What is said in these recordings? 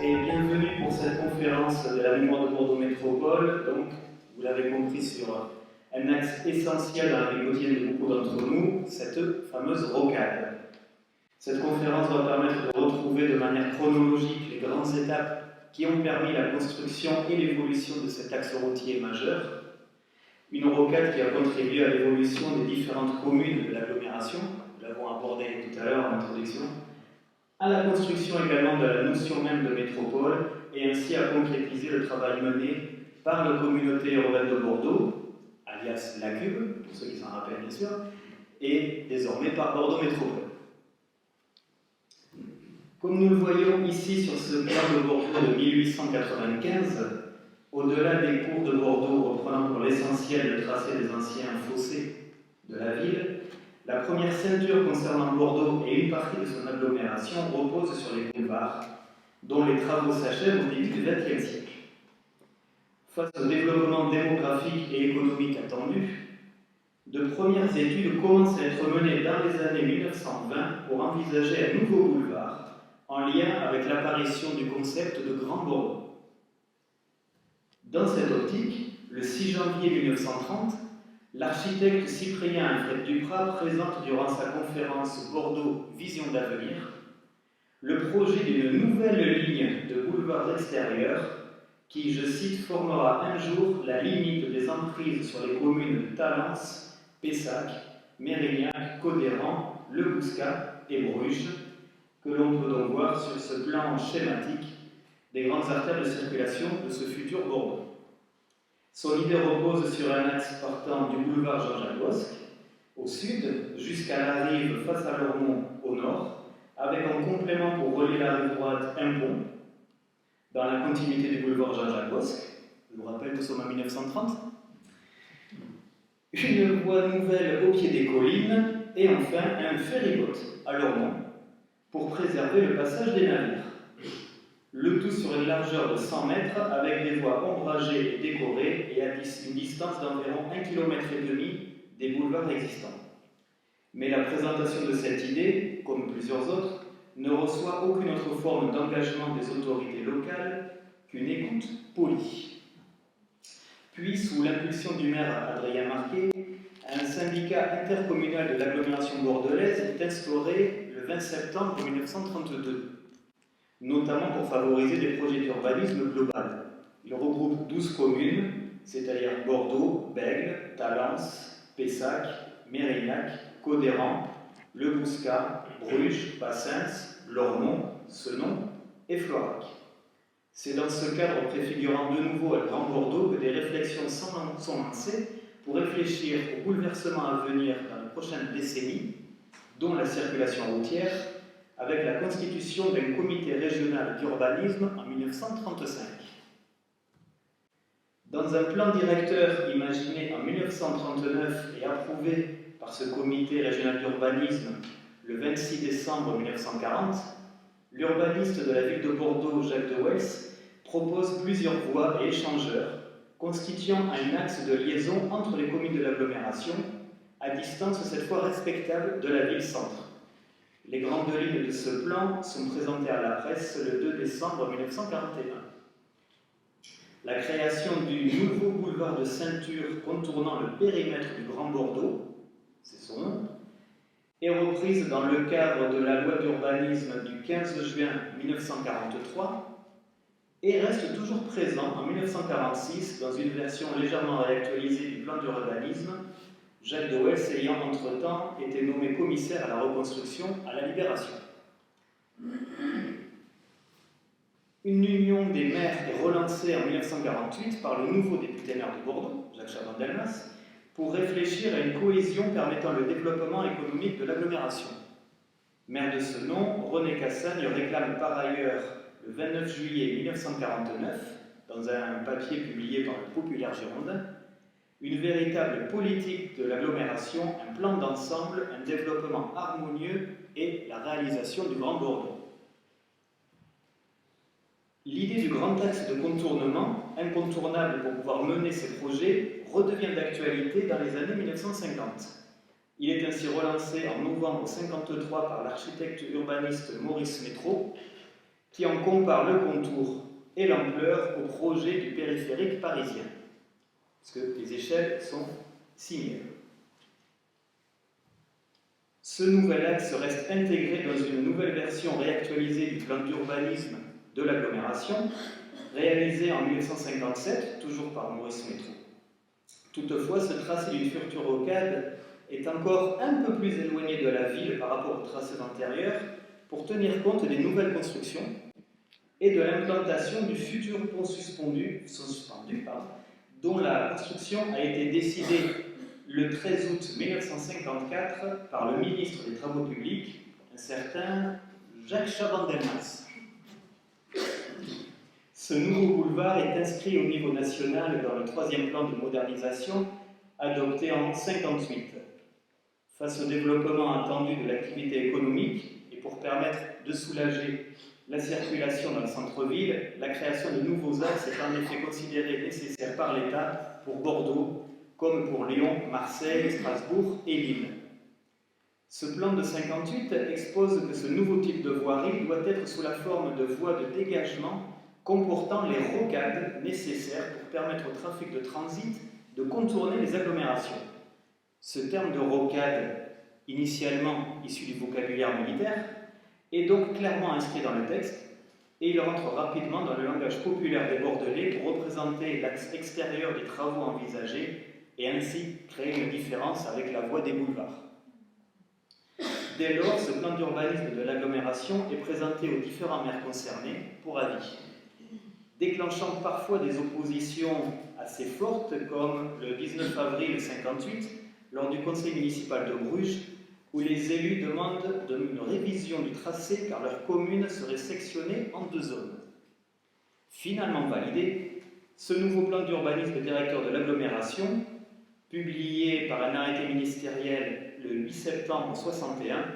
et bienvenue pour cette conférence de la mémoire de Bordeaux Métropole. Donc, vous l'avez compris, sur un axe essentiel dans la vie quotidienne de beaucoup d'entre nous, cette fameuse rocade. Cette conférence va permettre de retrouver de manière chronologique les grandes étapes qui ont permis la construction et l'évolution de cet axe routier majeur. Une rocade qui a contribué à l'évolution des différentes communes de l'agglomération, nous l'avons abordé tout à l'heure en introduction, à la construction également de la notion même de métropole, et ainsi à concrétiser le travail mené par la communauté urbaine de Bordeaux, alias la CUB, pour ceux qui s'en rappellent bien sûr, et désormais par Bordeaux Métropole. Comme nous le voyons ici sur ce plan de Bordeaux de 1895, au-delà des cours de Bordeaux reprenant pour l'essentiel le tracé des anciens fossés de la ville, la première ceinture concernant Bordeaux et une partie de son agglomération repose sur les boulevards, dont les travaux s'achèvent au début du XXe siècle. Face au développement démographique et économique attendu, de premières études commencent à être menées dans les années 1920 pour envisager un nouveau boulevard en lien avec l'apparition du concept de Grand Bordeaux. Dans cette optique, le 6 janvier 1930, l'architecte Cyprien Alfred Duprat présente durant sa conférence Bordeaux Vision d'avenir le projet d'une nouvelle ligne de boulevards extérieurs qui, je cite, formera un jour la limite des emprises sur les communes de Talence, Pessac, Mérignac, Codéran, Le Bouscat et Bruges, que l'on peut donc voir sur ce plan schématique des grandes artères de circulation de ce futur Bordeaux. Son idée repose sur un axe partant du boulevard Jean-Jacques Bosque au sud jusqu'à la rive face à Lormont au nord, avec en complément pour relier la rive droite un pont dans la continuité du boulevard Jean-Jacques Bosque. Je vous rappelle, nous sommes en 1930. Une voie nouvelle au pied des collines et enfin un ferryboat à Lormont pour préserver le passage des navires. Le tout sur une largeur de 100 mètres avec des voies ombragées et décorées et à une distance d'environ 1,5 km des boulevards existants. Mais la présentation de cette idée, comme plusieurs autres, ne reçoit aucune autre forme d'engagement des autorités locales qu'une écoute polie. Puis, sous l'impulsion du maire Adrien Marquet, un syndicat intercommunal de l'agglomération bordelaise est instauré le 20 septembre 1932. Notamment pour favoriser des projets d'urbanisme global. Il regroupe 12 communes, c'est-à-dire Bordeaux, Bègles, Talence, Pessac, Mérignac, Codéran, Le Bouscat, Bruges, Bassens, Lormont, Senon et Florac. C'est dans ce cadre préfigurant de nouveau à Grand Bordeaux que des réflexions sont lancées pour réfléchir au bouleversement à venir dans les prochaines décennies, dont la circulation routière, avec la constitution d'un comité régional d'urbanisme en 1935. Dans un plan directeur imaginé en 1939 et approuvé par ce comité régional d'urbanisme le 26 décembre 1940, l'urbaniste de la ville de Bordeaux, Jacques de Wells, propose plusieurs voies et échangeurs constituant un axe de liaison entre les communes de l'agglomération, à distance cette fois respectable de la ville-centre. Les grandes lignes de ce plan sont présentées à la presse le 2 décembre 1941. La création du nouveau boulevard de ceinture contournant le périmètre du Grand Bordeaux, c'est son nom, est reprise dans le cadre de la loi d'urbanisme du 15 juin 1943 et reste toujours présent en 1946 dans une version légèrement réactualisée du plan d'urbanisme, Jacques de Wells ayant entre-temps été nommé commissaire à la reconstruction à la Libération. Une union des maires est relancée en 1948 par le nouveau député maire de Bordeaux, Jacques Chaban-Delmas, pour réfléchir à une cohésion permettant le développement économique de l'agglomération. Maire de ce nom, René Cassagne réclame par ailleurs le 29 juillet 1949, dans un papier publié par le Populaire Girondin, une véritable politique de l'agglomération, un plan d'ensemble, un développement harmonieux et la réalisation du Grand Bordeaux. L'idée du grand axe de contournement, incontournable pour pouvoir mener ces projets, redevient d'actualité dans les années 1950. Il est ainsi relancé en novembre 1953 par l'architecte urbaniste Maurice Métro qui en compare le contour et l'ampleur au projet du périphérique parisien, parce que les échelles sont similaires. Ce nouvel axe reste intégré dans une nouvelle version réactualisée du plan d'urbanisme de l'agglomération, réalisée en 1957, toujours par Maurice Métro. Toutefois, ce tracé d'une future rocade est encore un peu plus éloigné de la ville par rapport aux tracés antérieurs pour tenir compte des nouvelles constructions et de l'implantation du futur pont suspendu, dont la construction a été décidée le 13 août 1954 par le ministre des Travaux publics, un certain Jacques Chaban-Delmas. Ce nouveau boulevard est inscrit au niveau national dans le 3e plan de modernisation adopté en 1958. Face au développement attendu de l'activité économique et pour permettre de soulager la circulation dans le centre-ville, la création de nouveaux axes est en effet considérée nécessaire par l'État pour Bordeaux, comme pour Lyon, Marseille, Strasbourg et Lille. Ce plan de 1958 expose que ce nouveau type de voirie doit être sous la forme de voies de dégagement comportant les rocades nécessaires pour permettre au trafic de transit de contourner les agglomérations. Ce terme de rocade, initialement issu du vocabulaire militaire, est donc clairement inscrit dans le texte et il rentre rapidement dans le langage populaire des Bordelais pour représenter l'axe extérieur des travaux envisagés et ainsi créer une différence avec la voie des boulevards. Dès lors, ce plan d'urbanisme de l'agglomération est présenté aux différents maires concernés pour avis, déclenchant parfois des oppositions assez fortes, comme le 19 avril 1958, lors du conseil municipal de Bruges, où les élus demandent une révision du tracé car leur commune serait sectionnée en 2 zones. Finalement validé, ce nouveau plan d'urbanisme directeur de l'agglomération, publié par un arrêté ministériel le 8 septembre 1961,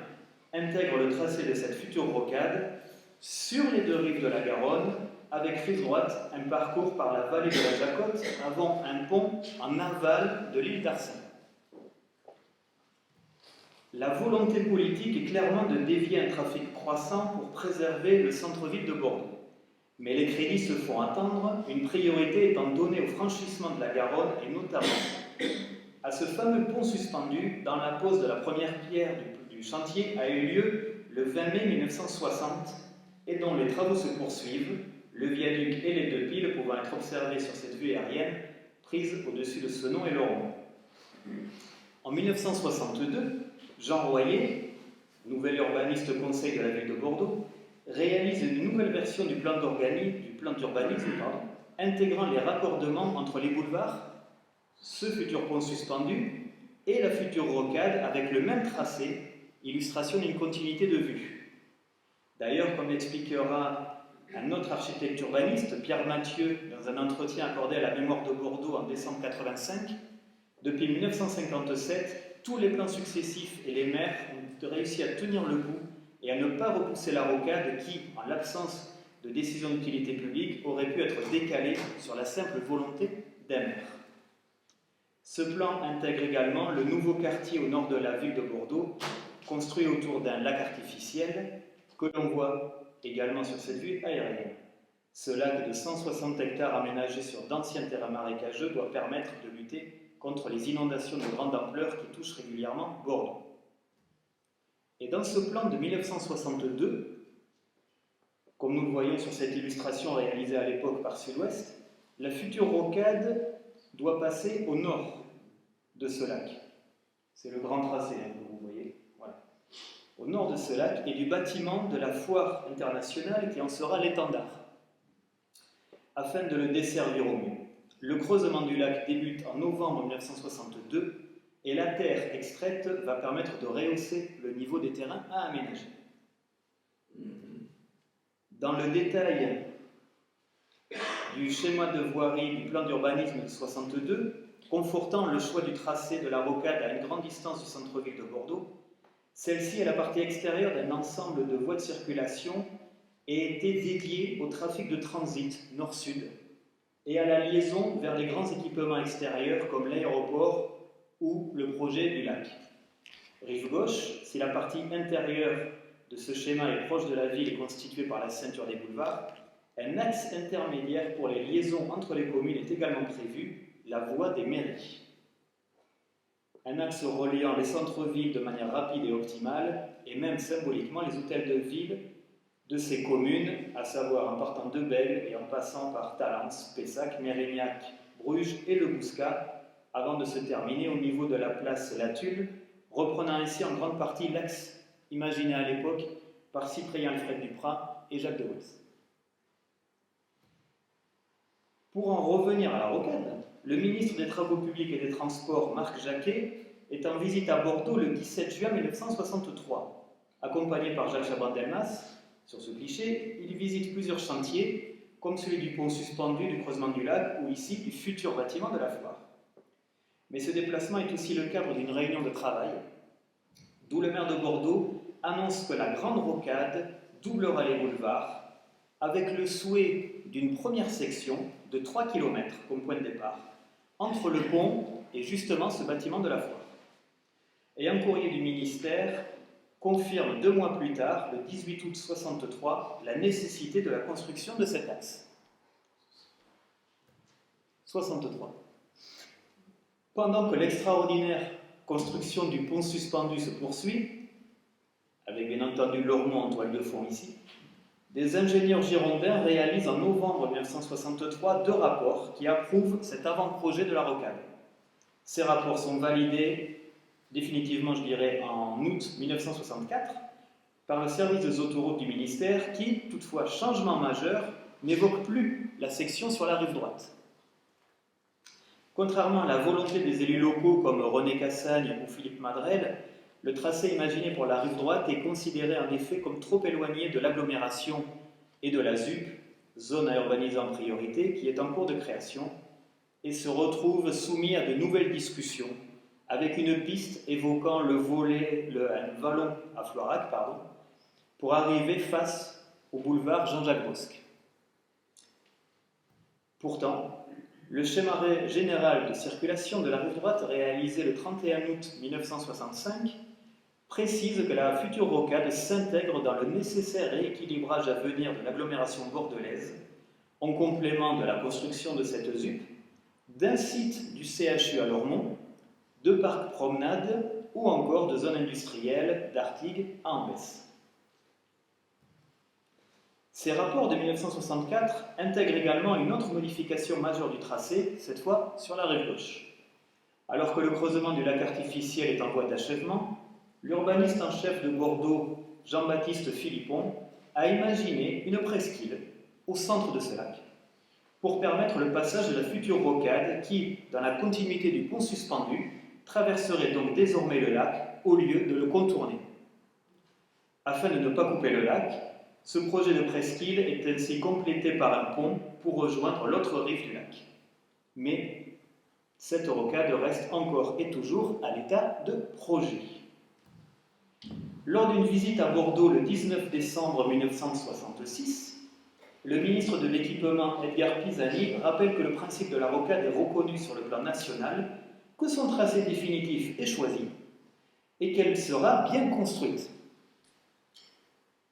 intègre le tracé de cette future rocade sur les 2 rives de la Garonne, avec rive droite un parcours par la vallée de la Jacotte avant un pont en aval de l'île d'Arcin. La volonté politique est clairement de dévier un trafic croissant pour préserver le centre-ville de Bordeaux. Mais les crédits se font attendre, une priorité étant donnée au franchissement de la Garonne et notamment à ce fameux pont suspendu dont la pose de la première pierre du chantier a eu lieu le 20 mai 1960 et dont les travaux se poursuivent, le viaduc et les 2 piles pouvant être observés sur cette vue aérienne prise au-dessus de Senon et Lormont. En 1962, Jean Royer, nouvel urbaniste conseil de la ville de Bordeaux, réalise une nouvelle version du plan d'urbanisme, intégrant les raccordements entre les boulevards, ce futur pont suspendu et la future rocade avec le même tracé, illustration d'une continuité de vue. D'ailleurs, comme l'expliquera un autre architecte urbaniste, Pierre Mathieu, dans un entretien accordé à la Mémoire de Bordeaux en décembre 1985, depuis 1957, tous les plans successifs et les maires ont réussi à tenir le coup et à ne pas repousser la rocade qui, en l'absence de décision d'utilité publique, aurait pu être décalée sur la simple volonté d'un maire. Ce plan intègre également le nouveau quartier au nord de la ville de Bordeaux, construit autour d'un lac artificiel que l'on voit également sur cette vue aérienne. Ce lac de 160 hectares aménagé sur d'anciens terrains marécageux doit permettre de lutter contre les inondations de grande ampleur qui touchent régulièrement Bordeaux. Et dans ce plan de 1962, comme nous le voyons sur cette illustration réalisée à l'époque par Sud-Ouest, la future rocade doit passer au nord de ce lac. C'est le grand tracé que vous voyez. Voilà. Au nord de ce lac et du bâtiment de la foire internationale qui en sera l'étendard, afin de le desservir au mieux. Le creusement du lac débute en novembre 1962 et la terre extraite va permettre de rehausser le niveau des terrains à aménager. Dans le détail du schéma de voirie du plan d'urbanisme de 62, confortant le choix du tracé de la rocade à une grande distance du centre-ville de Bordeaux, celle-ci est la partie extérieure d'un ensemble de voies de circulation et était dédiée au trafic de transit nord-sud et à la liaison vers les grands équipements extérieurs comme l'aéroport ou le projet du lac. Rive gauche, c'est la partie intérieure de ce schéma est proche de la ville et constitué par la ceinture des boulevards, un axe intermédiaire pour les liaisons entre les communes est également prévu, la voie des mairies. Un axe reliant les centres-villes de manière rapide et optimale, et même symboliquement les hôtels de ville de ces communes, à savoir en partant de Bègue et en passant par Talence, Pessac, Mérignac, Bruges et Le Bouscat, avant de se terminer au niveau de la place La Tulle, reprenant ainsi en grande partie l'axe imaginé à l'époque par Cyprien Alfred Duprat et Jacques de Wels. Pour en revenir à la rocade, le ministre des Travaux publics et des Transports, Marc Jacquet, est en visite à Bordeaux le 17 juin 1963. Accompagné par Jacques Chaban-Delmas, sur ce cliché, il visite plusieurs chantiers, comme celui du pont suspendu du creusement du lac ou ici du futur bâtiment de la foire. Mais ce déplacement est aussi le cadre d'une réunion de travail, d'où le maire de Bordeaux annonce que la grande rocade doublera les boulevards, avec le souhait d'une première section de 3 km comme point de départ, entre le pont et justement ce bâtiment de la foire. Et un courrier du ministère confirme 2 mois plus tard, le 18 août 63, la nécessité de la construction de cet axe. 63. Pendant que l'extraordinaire construction du pont suspendu se poursuit, avec bien entendu Lormont en toile de fond ici, des ingénieurs girondins réalisent en novembre 1963 2 rapports qui approuvent cet avant-projet de la rocade. Ces rapports sont validés définitivement, je dirais, en août 1964 par le service des autoroutes du ministère qui, toutefois changement majeur, n'évoque plus la section sur la rive droite. Contrairement à la volonté des élus locaux comme René Cassagne ou Philippe Madrel, le tracé imaginé pour la rive droite est considéré en effet comme trop éloigné de l'agglomération et de la ZUP, zone à urbaniser en priorité, qui est en cours de création, et se retrouve soumis à de nouvelles discussions, avec une piste évoquant le vallon à Floirac, pour arriver face au boulevard Jean-Jacques Bosc. Pourtant, le schéma général de circulation de la rive droite réalisé le 31 août 1965 précise que la future rocade s'intègre dans le nécessaire rééquilibrage à venir de l'agglomération bordelaise, en complément de la construction de cette ZUP, d'un site du CHU à Lormont, de parcs promenades ou encore de zones industrielles d'Artigues à Ambès. Ces rapports de 1964 intègrent également une autre modification majeure du tracé, cette fois sur la rive gauche. Alors que le creusement du lac artificiel est en voie d'achèvement, l'urbaniste en chef de Bordeaux, Jean-Baptiste Philippon, a imaginé une presqu'île au centre de ce lac pour permettre le passage de la future rocade qui, dans la continuité du pont suspendu, traverserait donc désormais le lac au lieu de le contourner. Afin de ne pas couper le lac, ce projet de presqu'île est ainsi complété par un pont pour rejoindre l'autre rive du lac. Mais cette rocade reste encore et toujours à l'état de projet. Lors d'une visite à Bordeaux le 19 décembre 1966, le ministre de l'Équipement Edgar Pisani rappelle que le principe de la rocade est reconnu sur le plan national, que son tracé définitif est choisi et qu'elle sera bien construite.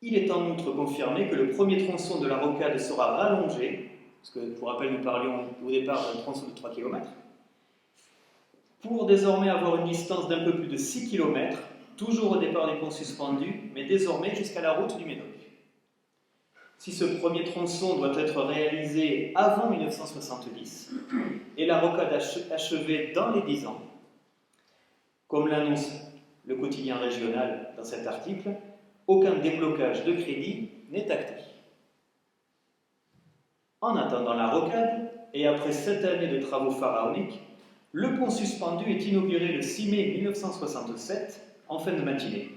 Il est en outre confirmé que le premier tronçon de la rocade sera rallongé, parce que, pour rappel, nous parlions au départ d'un tronçon de 3 km, pour désormais avoir une distance d'un peu plus de 6 km, toujours au départ des ponts suspendus, mais désormais jusqu'à la route du Médoc. Si ce premier tronçon doit être réalisé avant 1970 et la rocade achevée dans les 10 ans, comme l'annonce le quotidien régional dans cet article, aucun déblocage de crédit n'est acté. En attendant la rocade, et après 7 années de travaux pharaoniques, le pont suspendu est inauguré le 6 mai 1967, en fin de matinée,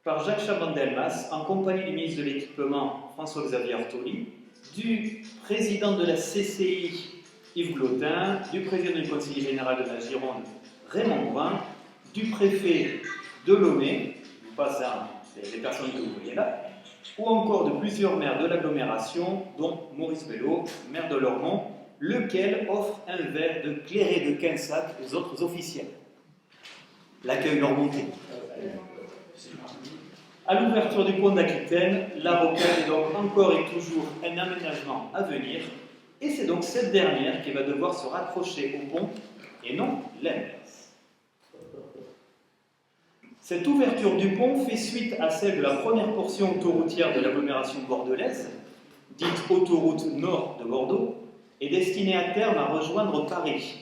par Jacques Chaban-Delmas, en compagnie du ministre de l'Équipement François-Xavier Artoli, du président de la CCI Yves Glotin, du président du conseiller général de la Gironde Raymond Brun, du préfet de Lomé, je vous passe les personnes que vous voyez là, ou encore de plusieurs maires de l'agglomération, dont Maurice Bello, maire de Lormont, lequel offre un verre de clairet de Quinsac aux autres officiels. L'accueil lormontais. À l'ouverture du pont d'Aquitaine, la rocade est donc encore et toujours un aménagement à venir, et c'est donc cette dernière qui va devoir se raccrocher au pont, et non l'inverse. Cette ouverture du pont fait suite à celle de la première portion autoroutière de l'agglomération bordelaise, dite autoroute nord de Bordeaux, et destinée à terme à rejoindre Paris.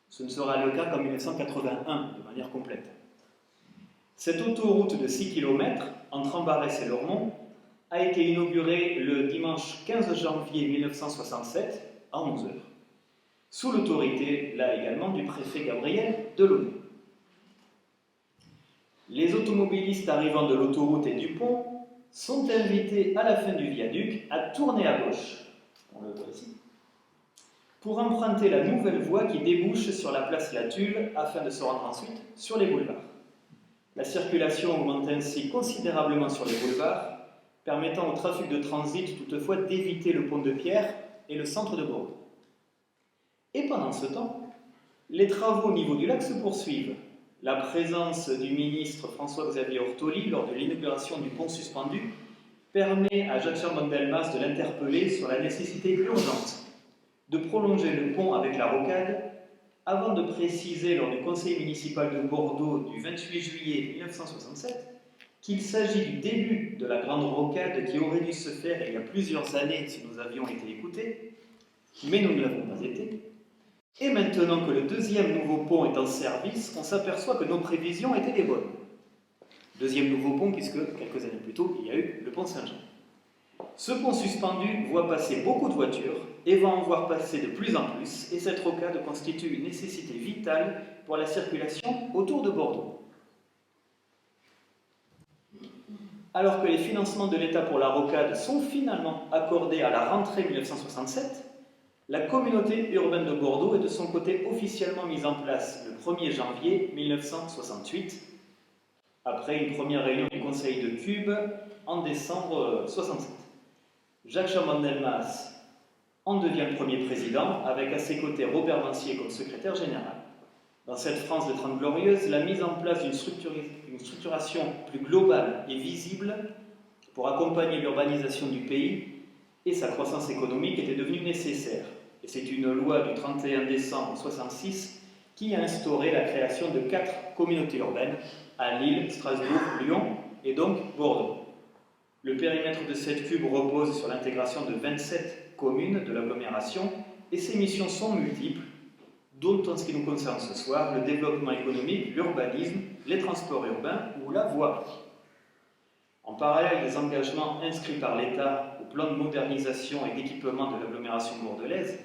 Ce ne sera le cas qu'en 1981, de manière complète. Cette autoroute de 6 km, entre Ambarès et Lormont, a été inaugurée le dimanche 15 janvier 1967 à 11h, sous l'autorité, là également, du préfet Gabriel Delaunay. Les automobilistes arrivant de l'autoroute et du pont sont invités à la fin du viaduc à tourner à gauche, on le voit ici, pour emprunter la nouvelle voie qui débouche sur la place Latulle afin de se rendre ensuite sur les boulevards. La circulation augmente ainsi considérablement sur les boulevards, permettant au trafic de transit toutefois d'éviter le pont de Pierre et le centre de Bordeaux. Et pendant ce temps, les travaux au niveau du lac se poursuivent. La présence du ministre François-Xavier Ortoli lors de l'inauguration du pont suspendu permet à Jacques Chaban-Delmas de l'interpeller sur la nécessité urgente de prolonger le pont avec la rocade avant de préciser lors du conseil municipal de Bordeaux du 28 juillet 1967 qu'il s'agit du début de la grande rocade qui aurait dû se faire il y a plusieurs années si nous avions été écoutés, mais nous ne l'avons pas été. Et maintenant que le deuxième nouveau pont est en service, on s'aperçoit que nos prévisions étaient les bonnes. Deuxième nouveau pont, puisque quelques années plus tôt, il y a eu le pont Saint-Jean. Ce pont suspendu voit passer beaucoup de voitures et va en voir passer de plus en plus, et cette rocade constitue une nécessité vitale pour la circulation autour de Bordeaux. Alors que les financements de l'État pour la rocade sont finalement accordés à la rentrée 1967, la communauté urbaine de Bordeaux est de son côté officiellement mise en place le 1er janvier 1968, après une première réunion du Conseil de Cube en décembre 1967. Jacques Chaban-Delmas en devient le premier président, avec à ses côtés Robert Mancier comme secrétaire général. Dans cette France des Trente Glorieuses, la mise en place d'une structuration plus globale et visible pour accompagner l'urbanisation du pays et sa croissance économique était devenue nécessaire. Et c'est une loi du 31 décembre 1966 qui a instauré la création de 4 communautés urbaines à Lille, Strasbourg, Lyon et donc Bordeaux. Le périmètre de cette cube repose sur l'intégration de 27 communes de l'agglomération et ses missions sont multiples, dont en ce qui nous concerne ce soir, le développement économique, l'urbanisme, les transports urbains ou la voirie. En parallèle des engagements inscrits par l'État au plan de modernisation et d'équipement de l'agglomération bordelaise,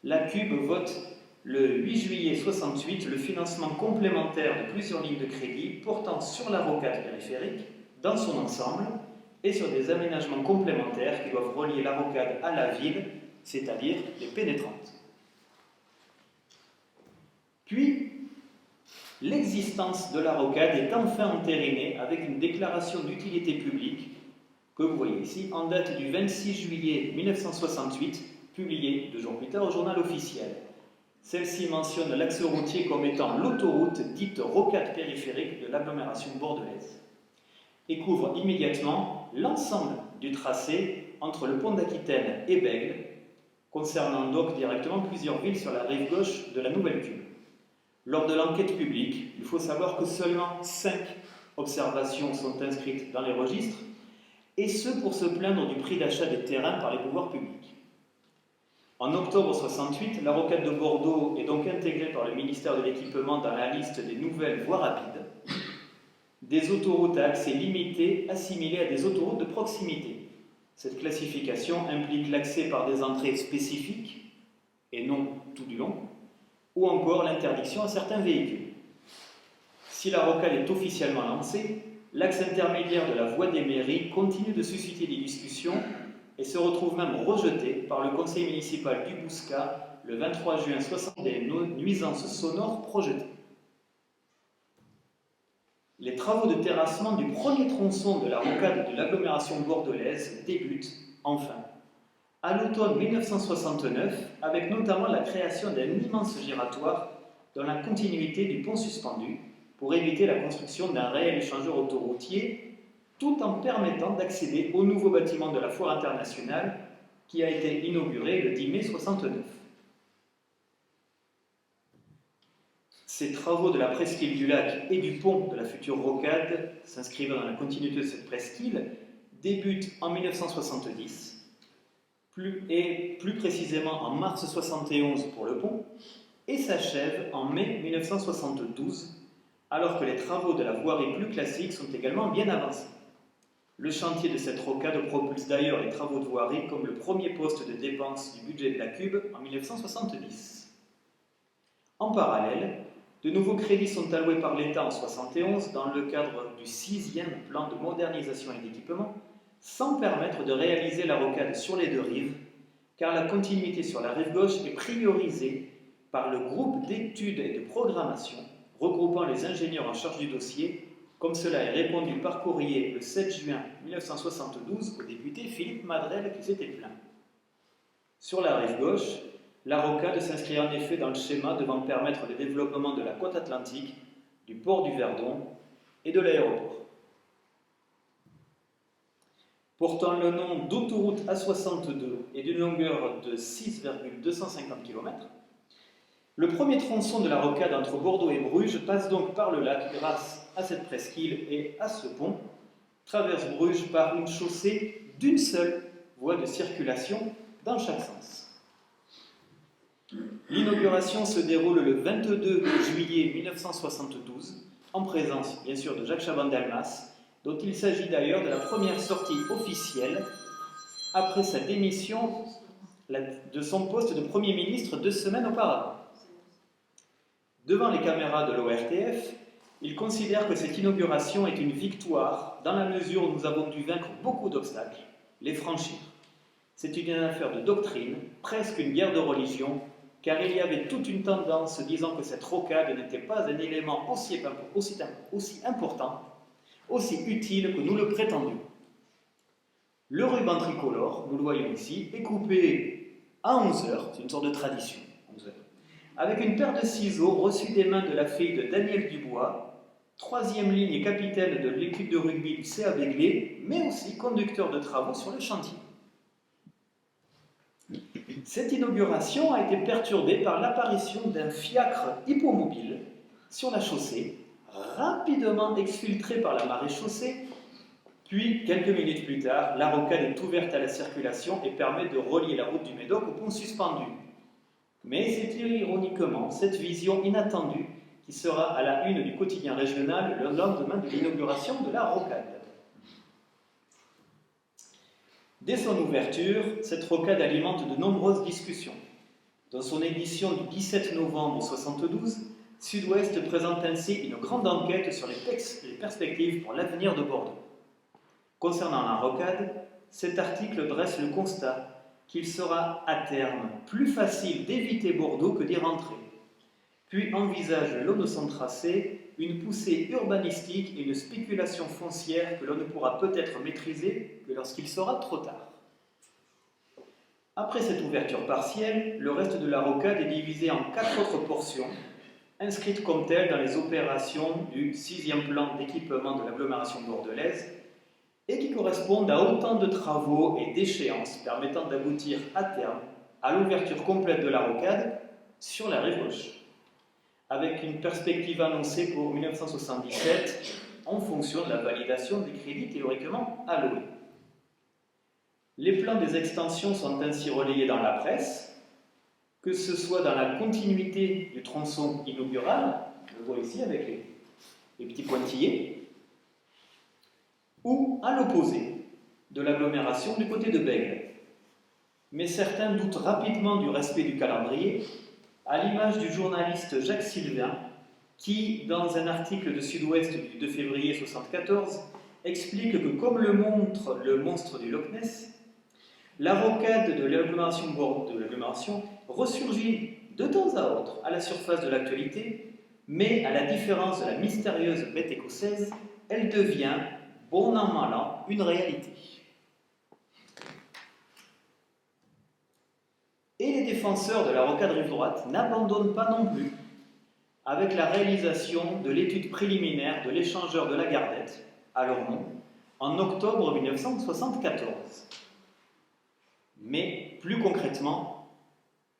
la CUB vote le 8 juillet 1968 le financement complémentaire de plusieurs lignes de crédit portant sur la rocade périphérique dans son ensemble et sur des aménagements complémentaires qui doivent relier la rocade à la ville, c'est-à-dire les pénétrantes. Puis, l'existence de la rocade est enfin entérinée avec une déclaration d'utilité publique que vous voyez ici, en date du 26 juillet 1968, publiée 2 jours plus tard au journal officiel. Celle-ci mentionne l'axe routier comme étant l'autoroute dite rocade périphérique de l'agglomération bordelaise et couvre immédiatement l'ensemble du tracé entre le pont d'Aquitaine et Bègles, concernant donc directement plusieurs villes sur la rive gauche de la nouvelle cube. Lors de l'enquête publique, il faut savoir que seulement 5 observations sont inscrites dans les registres, et ce pour se plaindre du prix d'achat des terrains par les pouvoirs publics. En octobre 1968, la rocade de Bordeaux est donc intégrée par le ministère de l'Équipement dans la liste des nouvelles voies rapides, des autoroutes à accès limité assimilées à des autoroutes de proximité. Cette classification implique l'accès par des entrées spécifiques, et non tout du long, ou encore l'interdiction à certains véhicules. Si la rocade est officiellement lancée, l'axe intermédiaire de la voie des mairies continue de susciter des discussions et se retrouve même rejeté par le conseil municipal du Bouscat le 23 juin 1960 des nuisances sonores projetées. Les travaux de terrassement du premier tronçon de la rocade de l'agglomération bordelaise débutent enfin à l'automne 1969, avec notamment la création d'un immense giratoire dans la continuité du pont suspendu pour éviter la construction d'un réel échangeur autoroutier tout en permettant d'accéder au nouveau bâtiment de la Foire internationale qui a été inauguré le 10 mai 69. Ces travaux de la presqu'île du lac et du pont de la future rocade, s'inscrivant dans la continuité de cette presqu'île, débutent en 1970, plus précisément en mars 1971 pour le pont, et s'achèvent en mai 1972, alors que les travaux de la voirie plus classique sont également bien avancés. Le chantier de cette rocade propulse d'ailleurs les travaux de voirie comme le premier poste de dépense du budget de la Cube en 1970. En parallèle, de nouveaux crédits sont alloués par l'État en 1971 dans le cadre du 6e plan de modernisation et d'équipement, sans permettre de réaliser la rocade sur les deux rives, car la continuité sur la rive gauche est priorisée par le groupe d'études et de programmation regroupant les ingénieurs en charge du dossier, comme cela est répondu par courrier le 7 juin 1972 au député Philippe Madrelle qui s'était plaint. Sur la rive gauche, la rocade s'inscrit en effet dans le schéma devant permettre le développement de la côte atlantique, du port du Verdon et de l'aéroport. Portant le nom d'autoroute A62 et d'une longueur de 6,250 km, le premier tronçon de la rocade entre Bordeaux et Bruges passe donc par le lac grâce à cette presqu'île et à ce pont, traverse Bruges par une chaussée d'une seule voie de circulation dans chaque sens. L'inauguration se déroule le 22 juillet 1972, en présence bien sûr de Jacques Chaban-Delmas, dont il s'agit d'ailleurs de la première sortie officielle après sa démission de son poste de Premier ministre 2 semaines auparavant. Devant les caméras de l'ORTF, il considère que cette inauguration est une victoire dans la mesure où nous avons dû vaincre beaucoup d'obstacles, les franchir. C'est une affaire de doctrine, presque une guerre de religion, car il y avait toute une tendance disant que cette rocade n'était pas un élément aussi important, aussi utile que nous le prétendions. Le ruban tricolore, nous le voyons ici, est coupé à 11 heures, c'est une sorte de tradition, 11 heures, avec une paire de ciseaux reçus des mains de la fille de Daniel Dubois, 3e ligne et capitaine de l'équipe de rugby du CA Begley, mais aussi conducteur de travaux sur le chantier. Cette inauguration a été perturbée par l'apparition d'un fiacre hippomobile sur la chaussée, rapidement exfiltré par la maréchaussée, puis, quelques minutes plus tard, la rocade est ouverte à la circulation et permet de relier la route du Médoc au pont suspendu. Mais c'est ironiquement cette vision inattendue qui sera à la une du quotidien régional le lendemain de l'inauguration de la rocade. Dès son ouverture, cette rocade alimente de nombreuses discussions. Dans son édition du 17 novembre 1972, Sud-Ouest présente ainsi une grande enquête sur les perspectives pour l'avenir de Bordeaux. Concernant la rocade, cet article dresse le constat qu'il sera à terme plus facile d'éviter Bordeaux que d'y rentrer, puis envisage le long de son tracé une poussée urbanistique et une spéculation foncière que l'on ne pourra peut-être maîtriser que lorsqu'il sera trop tard. Après cette ouverture partielle, le reste de la rocade est divisé en 4 autres portions, inscrites comme telles dans les opérations du 6e plan d'équipement de l'agglomération bordelaise, et qui correspondent à autant de travaux et d'échéances permettant d'aboutir à terme à l'ouverture complète de la rocade sur la rive gauche, avec une perspective annoncée pour 1977 en fonction de la validation des crédits théoriquement alloués. Les plans des extensions sont ainsi relayés dans la presse, que ce soit dans la continuité du tronçon inaugural, je le vois ici avec les petits pointillés, ou à l'opposé de l'agglomération du côté de Bègle. Mais certains doutent rapidement du respect du calendrier, à l'image du journaliste Jacques Sylvain, qui, dans un article de Sud-Ouest du 2 février 1974, explique que, comme le montre le monstre du Loch Ness, la rocade de l'agglomération ressurgit de temps à autre à la surface de l'actualité, mais à la différence de la mystérieuse bête écossaise, elle devient, bon an mal an, une réalité. Et les défenseurs de la rocade rive droite n'abandonnent pas non plus, avec la réalisation de l'étude préliminaire de l'échangeur de la Gardette, à Lormont, en octobre 1974. Mais plus concrètement,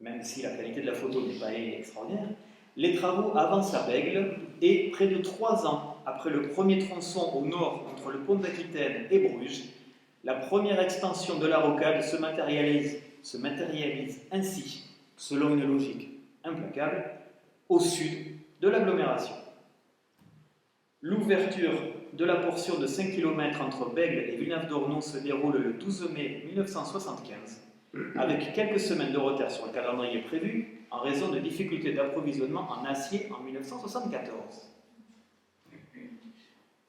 même si la qualité de la photo n'est pas extraordinaire, les travaux avancent à Bègle et près de 3 ans après le premier tronçon au nord entre le pont d'Aquitaine et Bruges, la première extension de la rocade se matérialise ainsi, selon une logique implacable, au sud de l'agglomération. L'ouverture de la portion de 5 km entre Bègle et Villeneuve-d'Ornon se déroule le 12 mai 1975, avec quelques semaines de retard sur le calendrier prévu, en raison de difficultés d'approvisionnement en acier en 1974.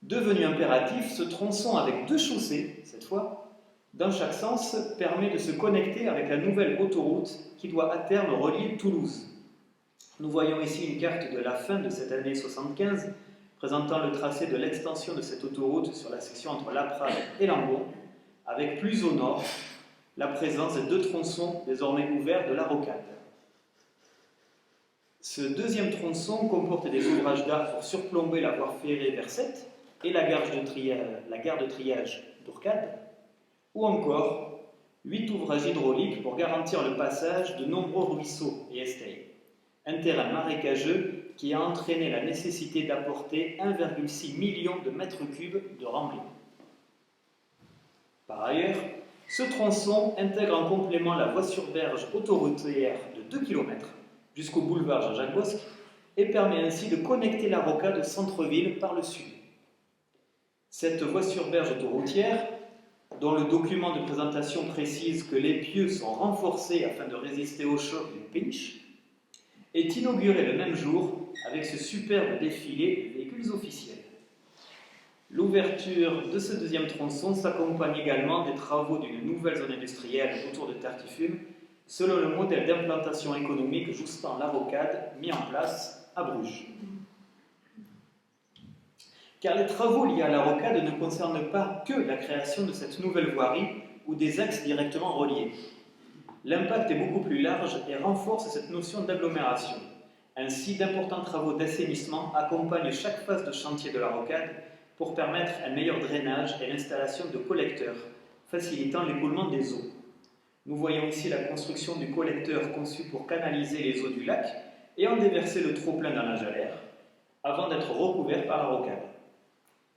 Devenu impératif, ce tronçon avec 2 chaussées, cette fois, dans chaque sens, permet de se connecter avec la nouvelle autoroute qui doit à terme relier Toulouse. Nous voyons ici une carte de la fin de cette année 75, présentant le tracé de l'extension de cette autoroute sur la section entre Laprade et Langon, avec plus au nord la présence des 2 tronçons désormais ouverts de la rocade. Ce deuxième tronçon comporte des ouvrages d'art pour surplomber la voie ferrée vers Sète et la gare de triage d'Ourcade, ou encore 8 ouvrages hydrauliques pour garantir le passage de nombreux ruisseaux et estèilles. Un terrain marécageux qui a entraîné la nécessité d'apporter 1,6 million de mètres cubes de remblai. Par ailleurs, ce tronçon intègre en complément la voie sur berge autoroutière de 2 km jusqu'au boulevard Jean-Jacques Bosque et permet ainsi de connecter la rocade au centre-ville par le sud. Cette voie sur berge autoroutière, dont le document de présentation précise que les pieux sont renforcés afin de résister au choc d'une pinch, est inaugurée le même jour avec ce superbe défilé de véhicules officiels. L'ouverture de ce deuxième tronçon s'accompagne également des travaux d'une nouvelle zone industrielle autour de Tertifume, selon le modèle d'implantation économique Joustan la Rocade mis en place à Bruges. Car les travaux liés à la rocade ne concernent pas que la création de cette nouvelle voirie ou des axes directement reliés. L'impact est beaucoup plus large et renforce cette notion d'agglomération. Ainsi, d'importants travaux d'assainissement accompagnent chaque phase de chantier de la rocade pour permettre un meilleur drainage et l'installation de collecteurs, facilitant l'écoulement des eaux. Nous voyons ici la construction du collecteur conçu pour canaliser les eaux du lac et en déverser le trop-plein dans la Jalère, avant d'être recouvert par la rocade.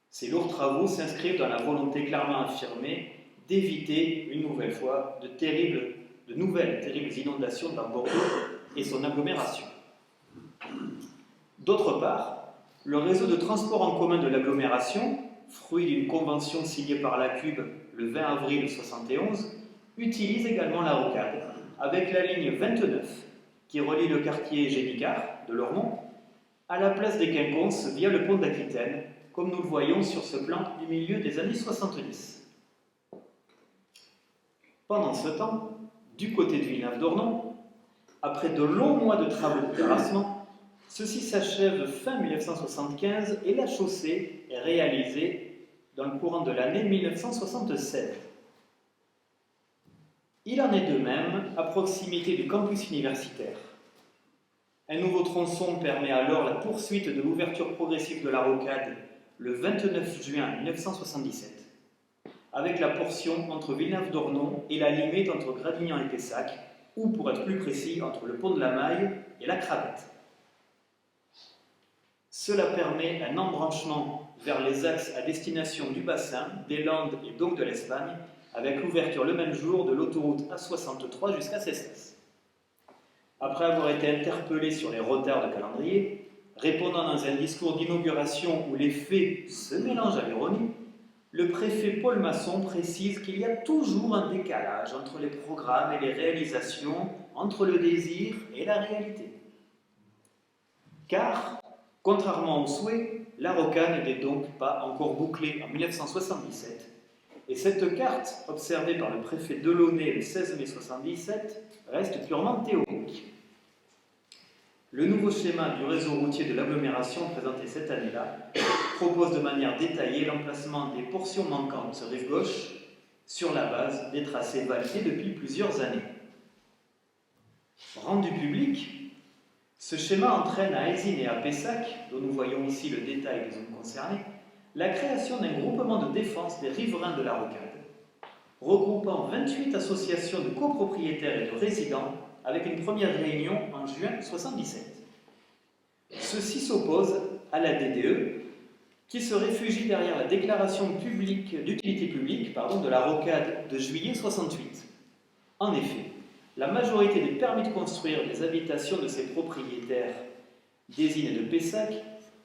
Ces lourds travaux s'inscrivent dans la volonté clairement affirmée d'éviter, une nouvelle fois, de nouvelles terribles inondations dans Bordeaux et son agglomération. D'autre part, le réseau de transport en commun de l'agglomération, fruit d'une convention signée par la CUB le 20 avril 1971, utilise également la rocade, avec la ligne 29 qui relie le quartier Génicard de Lormont à la place des Quinconces via le pont d'Aquitaine, comme nous le voyons sur ce plan du milieu des années 70. Pendant ce temps, du côté de Villeneuve-d'Ornon, après de longs mois de travaux de terrassement, ceci s'achève fin 1975 et la chaussée est réalisée dans le courant de l'année 1976. Il en est de même à proximité du campus universitaire. Un nouveau tronçon permet alors la poursuite de l'ouverture progressive de la rocade le 29 juin 1977, avec la portion entre Villeneuve-d'Ornon et la limite entre Gradignan et Pessac, ou pour être plus précis, entre le pont de la Maille et la Cravette. Cela permet un embranchement vers les axes à destination du bassin, des Landes et donc de l'Espagne, avec l'ouverture le même jour de l'autoroute A63 jusqu'à Cesses. Après avoir été interpellé sur les retards de calendrier, répondant dans un discours d'inauguration où les faits se mélangent à l'ironie, le préfet Paul Masson précise qu'il y a toujours un décalage entre les programmes et les réalisations, entre le désir et la réalité. Car, contrairement au souhait, la rocade n'est donc pas encore bouclée en 1977, et cette carte, observée par le préfet Delaunay le 16 mai 1977, reste purement théorique. Le nouveau schéma du réseau routier de l'agglomération présenté cette année-là propose de manière détaillée l'emplacement des portions manquantes rive gauche sur la base des tracés validés depuis plusieurs années. Rendu public, ce schéma entraîne à Aisines et à Pessac, dont nous voyons ici le détail des zones concernées, la création d'un groupement de défense des riverains de la rocade, regroupant 28 associations de copropriétaires et de résidents, avec une première réunion en juin 1977. Ceci s'oppose à la DDE, qui se réfugie derrière la déclaration d'utilité publique de la rocade de juillet 68. En effet, la majorité des permis de construire des habitations de ces propriétaires désignés de Pessac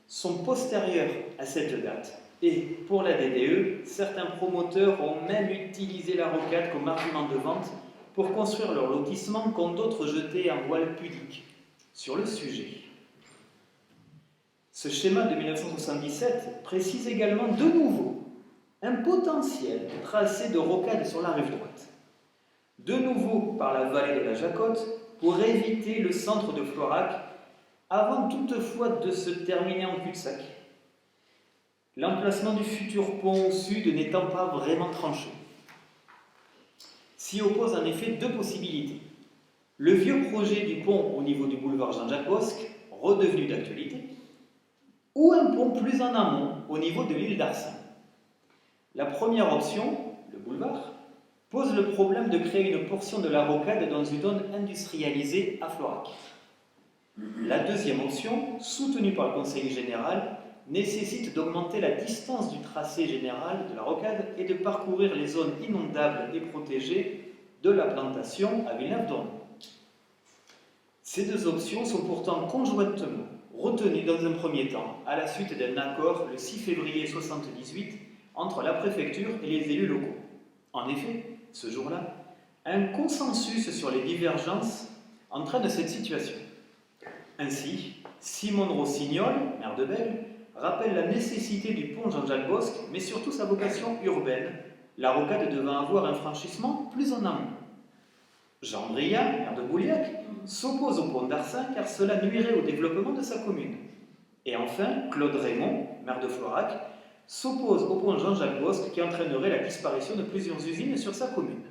sont postérieurs à cette date. Et pour la DDE, certains promoteurs ont même utilisé la rocade comme argument de vente pour construire leur lotissement qu'ont d'autres jeté un voile pudique sur le sujet. Ce schéma de 1977 précise également de nouveau un potentiel tracé de rocade sur la rive droite. De nouveau par la vallée de la Jacotte pour éviter le centre de Florac avant toutefois de se terminer en cul-de-sac. L'emplacement du futur pont au sud n'étant pas vraiment tranché. S'y opposent en effet deux possibilités. Le vieux projet du pont au niveau du boulevard Jean-Jacques Bosque, redevenu d'actualité, ou un pont plus en amont au niveau de l'île d'Arsin. La première option, le boulevard, pose le problème de créer une portion de la rocade dans une zone industrialisée à Florac. La deuxième option, soutenue par le Conseil général, nécessite d'augmenter la distance du tracé général de la rocade et de parcourir les zones inondables et protégées de la plantation à Villeneuve-d'Ornon. Ces deux options sont pourtant conjointement retenues dans un premier temps à la suite d'un accord le 6 février 1978 entre la préfecture et les élus locaux. En effet, ce jour-là, un consensus sur les divergences entraîne cette situation. Ainsi, Simone Rossignol, maire de Bègle, rappelle la nécessité du pont Jean-Jacques Bosque, mais surtout sa vocation urbaine, la rocade devant avoir un franchissement plus en amont. Jean Briat, maire de Bouliac, s'oppose au pont d'Arsin car cela nuirait au développement de sa commune. Et enfin, Claude Raymond, maire de Florac, s'oppose au pont Jean-Jacques Bosque qui entraînerait la disparition de plusieurs usines sur sa commune.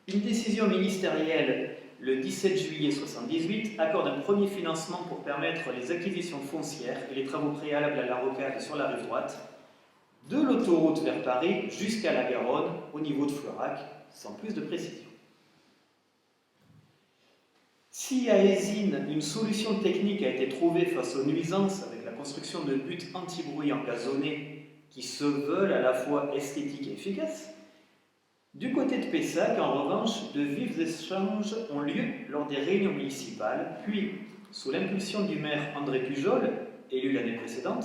Une décision ministérielle le 17 juillet 1978 accorde un premier financement pour permettre les acquisitions foncières et les travaux préalables à la rocade sur la rive droite, de l'autoroute vers Paris jusqu'à la Garonne au niveau de Florac, sans plus de précision. Si à Ésine, une solution technique a été trouvée face aux nuisances avec la construction de buttes anti-bruit encasonnés qui se veulent à la fois esthétiques et efficaces, du côté de Pessac, en revanche, de vifs échanges ont lieu lors des réunions municipales, puis, sous l'impulsion du maire André Pujol, élu l'année précédente,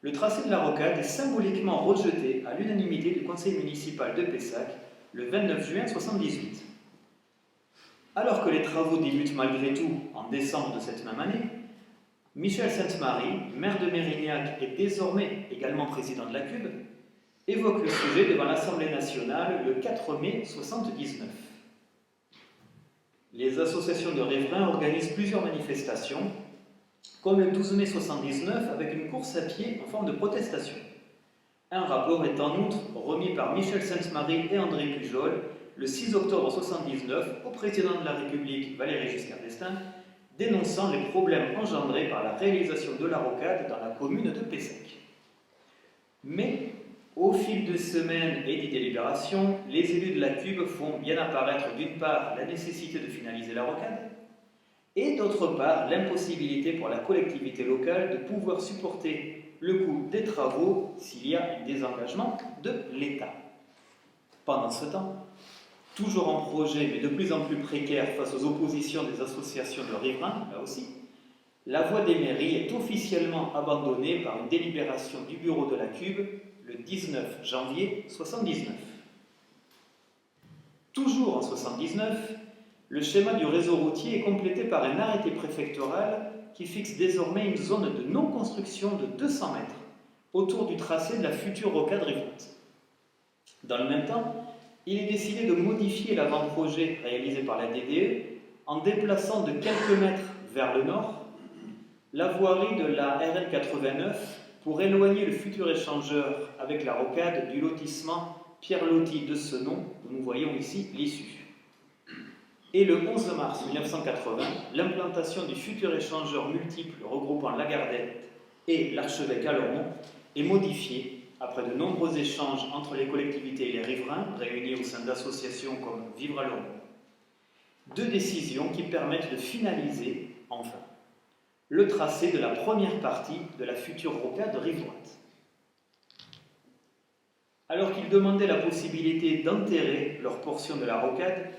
le tracé de la rocade est symboliquement rejeté à l'unanimité du conseil municipal de Pessac le 29 juin 1978. Alors que les travaux débutent malgré tout en décembre de cette même année, Michel Sainte-Marie, maire de Mérignac et désormais également président de la CUB, évoque le sujet devant l'Assemblée nationale le 4 mai 1979. Les associations de riverains organisent plusieurs manifestations, comme le 12 mai 1979 avec une course à pied en forme de protestation. Un rapport est en outre remis par Michel Sainte-Marie et André Pujol le 6 octobre 1979 au président de la République Valéry Giscard d'Estaing, dénonçant les problèmes engendrés par la réalisation de la rocade dans la commune de Pessac. Mais, au fil de semaines et des délibérations, les élus de la CUB font bien apparaître d'une part la nécessité de finaliser la rocade et d'autre part l'impossibilité pour la collectivité locale de pouvoir supporter le coût des travaux s'il y a un désengagement de l'État. Pendant ce temps, toujours en projet mais de plus en plus précaire face aux oppositions des associations de riverains, là aussi, la voie des mairies est officiellement abandonnée par une délibération du bureau de la CUB le 19 janvier 1979. Toujours en 1979, le schéma du réseau routier est complété par un arrêté préfectoral qui fixe désormais une zone de non-construction de 200 mètres autour du tracé de la future rocade rivante. Dans le même temps, il est décidé de modifier l'avant-projet réalisé par la DDE en déplaçant de quelques mètres vers le nord la voirie de la RN 89 pour éloigner le futur échangeur avec la rocade du lotissement Pierre-Loti de ce nom, dont nous voyons ici l'issue. Et le 11 mars 1980, l'implantation du futur échangeur multiple regroupant Lagardette et l'Archevêque à Lormont et modifié après de nombreux échanges entre les collectivités et les riverains, réunis au sein d'associations comme Vivre à l'Homme. 2 décisions qui permettent de finaliser, enfin, le tracé de la première partie de la future rocade rive droite. Alors qu'ils demandaient la possibilité d'enterrer leur portion de la rocade,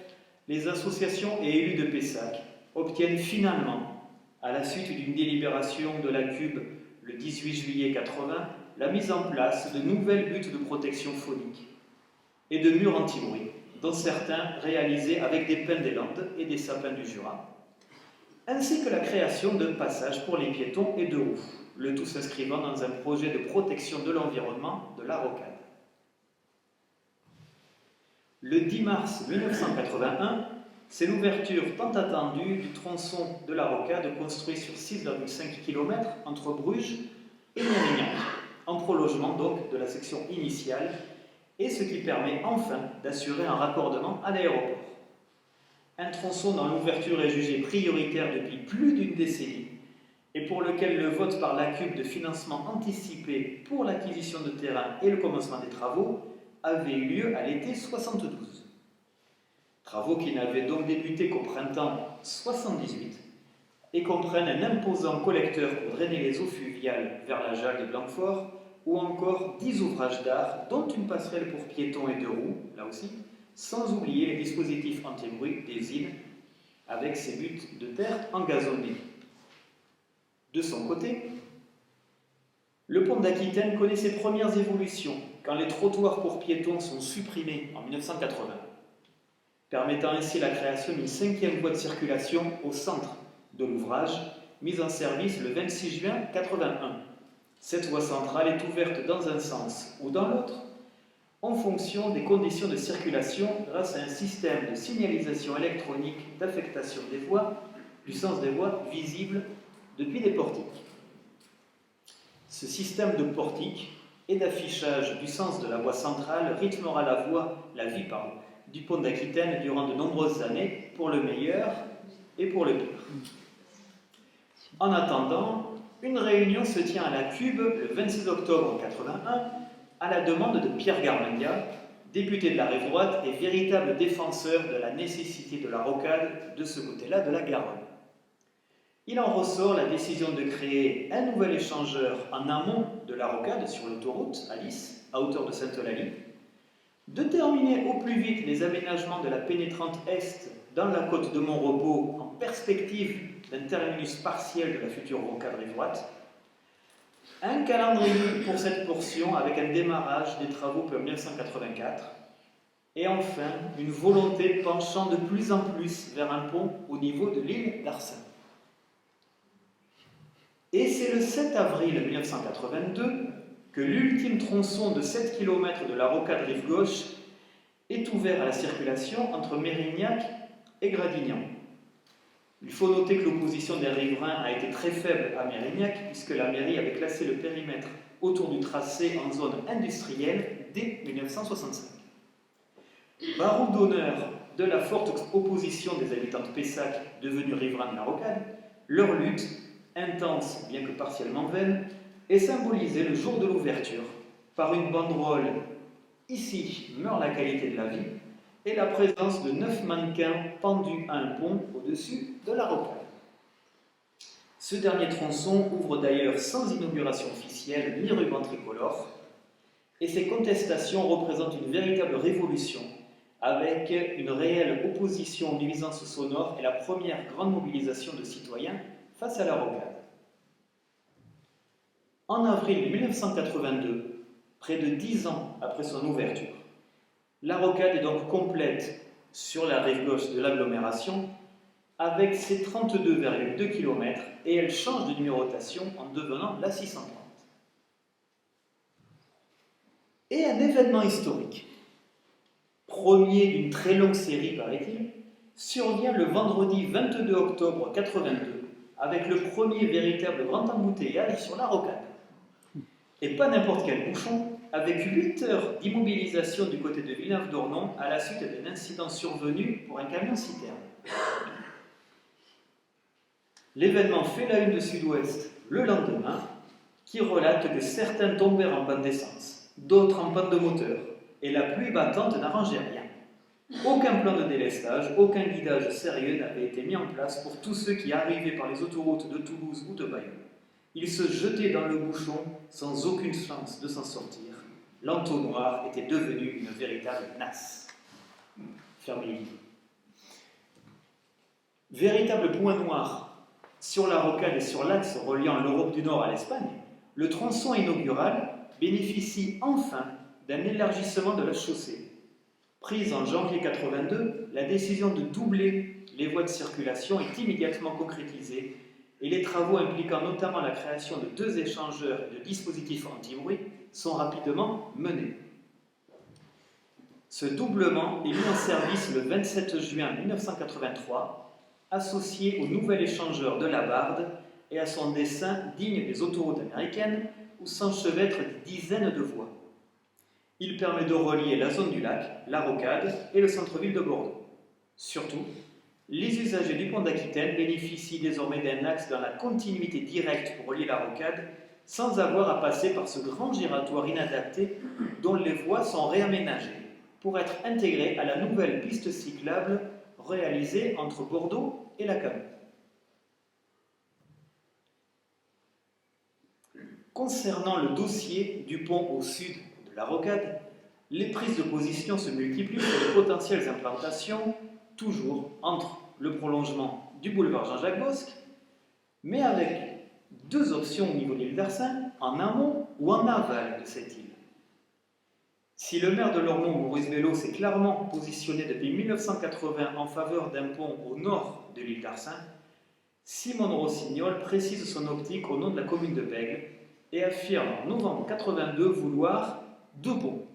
les associations et élus de Pessac obtiennent finalement, à la suite d'une délibération de la CUB le 18 juillet 80, la mise en place de nouvelles buttes de protection phonique et de murs anti-bruit, dont certains réalisés avec des pins des Landes et des sapins du Jura, ainsi que la création d'un passage pour les piétons et de roues, le tout s'inscrivant dans un projet de protection de l'environnement de la rocade. Le 10 mars 1981, c'est l'ouverture tant attendue du tronçon de la rocade construit sur 6,5 km entre Bruges et Mérignac, en prolongement donc de la section initiale, et ce qui permet enfin d'assurer un raccordement à l'aéroport. Un tronçon dont l'ouverture est jugée prioritaire depuis plus d'une décennie et pour lequel le vote par la CUB de financement anticipé pour l'acquisition de terrain et le commencement des travaux avait eu lieu à l'été 72. Travaux qui n'avaient donc débuté qu'au printemps 78 et comprennent un imposant collecteur pour drainer les eaux fluviales vers la Jalle de Blanquefort ou encore 10 ouvrages d'art, dont une passerelle pour piétons et 2 roues, là aussi, sans oublier les dispositifs anti-bruit des îles avec ses buttes de terre engazonnées. De son côté, le pont d'Aquitaine connaît ses premières évolutions quand les trottoirs pour piétons sont supprimés en 1980, permettant ainsi la création d'une 5e voie de circulation au centre de l'ouvrage, mise en service le 26 juin 1981. Cette voie centrale est ouverte dans un sens ou dans l'autre, en fonction des conditions de circulation grâce à un système de signalisation électronique d'affectation des voies, du sens des voies visible depuis des portiques. Ce système de portiques et d'affichage du sens de la voie centrale rythmera la vie du pont d'Aquitaine durant de nombreuses années, pour le meilleur et pour le pire. En attendant, une réunion se tient à la CUB le 26 octobre 1981 à la demande de Pierre Garmendia, député de la rive droite et véritable défenseur de la nécessité de la rocade de ce côté-là de la Garonne. Il en ressort la décision de créer un nouvel échangeur en amont de la rocade sur l'autoroute à Lys, à hauteur de Sainte-Eulalie, de terminer au plus vite les aménagements de la pénétrante Est dans la côte de Montrepos en perspective d'un terminus partiel de la future rocade rive droite, un calendrier pour cette portion avec un démarrage des travaux pour 1984, et enfin une volonté penchant de plus en plus vers un pont au niveau de l'île d'Arcin. Et c'est le 7 avril 1982 que l'ultime tronçon de 7 km de la rocade rive gauche est ouvert à la circulation entre Mérignac et Gradignan. Il faut noter que l'opposition des riverains a été très faible à Mérignac, puisque la mairie avait classé le périmètre autour du tracé en zone industrielle dès 1965. Barreau d'honneur de la forte opposition des habitants de Pessac, devenus riverains de la rocade, leur lutte, intense bien que partiellement vaine, est symbolisée le jour de l'ouverture par une banderole « Ici meurt la qualité de la vie » et la présence de 9 mannequins pendus à un pont au-dessus de la rocade. Ce dernier tronçon ouvre d'ailleurs sans inauguration officielle ni ruban tricolore, et ces contestations représentent une véritable révolution, avec une réelle opposition aux nuisances sonores et la première grande mobilisation de citoyens face à la rocade. En avril 1982, près de 10 ans après son ouverture, la rocade est donc complète sur la rive gauche de l'agglomération avec ses 32,2 km et elle change de numérotation en devenant la 630. Et un événement historique, premier d'une très longue série paraît-il, survient le vendredi 22 octobre 1982 avec le premier véritable grand embouteillage sur la rocade. Et pas n'importe quel bouchon, avec 8 heures d'immobilisation du côté de Villeneuve-d'Ornon à la suite d'un incident survenu pour un camion-citerne. L'événement fait la une de Sud-Ouest le lendemain, qui relate que certains tombèrent en panne d'essence, d'autres en panne de moteur, et la pluie battante n'arrangeait rien. Aucun plan de délestage, aucun guidage sérieux n'avait été mis en place pour tous ceux qui arrivaient par les autoroutes de Toulouse ou de Bayonne. Ils se jetaient dans le bouchon sans aucune chance de s'en sortir. L'entonnoir était devenu une véritable nasse. Fermez les livres. Véritable point noir sur la rocade et sur l'axe reliant l'Europe du Nord à l'Espagne, le tronçon inaugural bénéficie enfin d'un élargissement de la chaussée. Prise en janvier 82, la décision de doubler les voies de circulation est immédiatement concrétisée et les travaux impliquant notamment la création de 2 échangeurs et de dispositifs anti-bruit sont rapidement menés. Ce doublement est mis en service le 27 juin 1983, associé au nouvel échangeur de la Barde et à son dessin digne des autoroutes américaines où s'enchevêtrent des dizaines de voies. Il permet de relier la zone du lac, la rocade et le centre-ville de Bordeaux. Surtout, les usagers du pont d'Aquitaine bénéficient désormais d'un axe dans la continuité directe pour relier la rocade sans avoir à passer par ce grand giratoire inadapté dont les voies sont réaménagées pour être intégrées à la nouvelle piste cyclable réalisée entre Bordeaux et la Camée. Concernant le dossier du pont au sud de la rocade, les prises de position se multiplient sur de potentielles implantations, toujours entre le prolongement du boulevard Jean-Jacques Bosc, mais avec 2 options au niveau de l'île d'Arsin, en amont ou en aval de cette île. Si le maire de Lormont, Maurice Bello, s'est clairement positionné depuis 1980 en faveur d'un pont au nord de l'île d'Arsin, Simone Rossignol précise son optique au nom de la commune de Bègles et affirme en novembre 82 vouloir 2 ponts.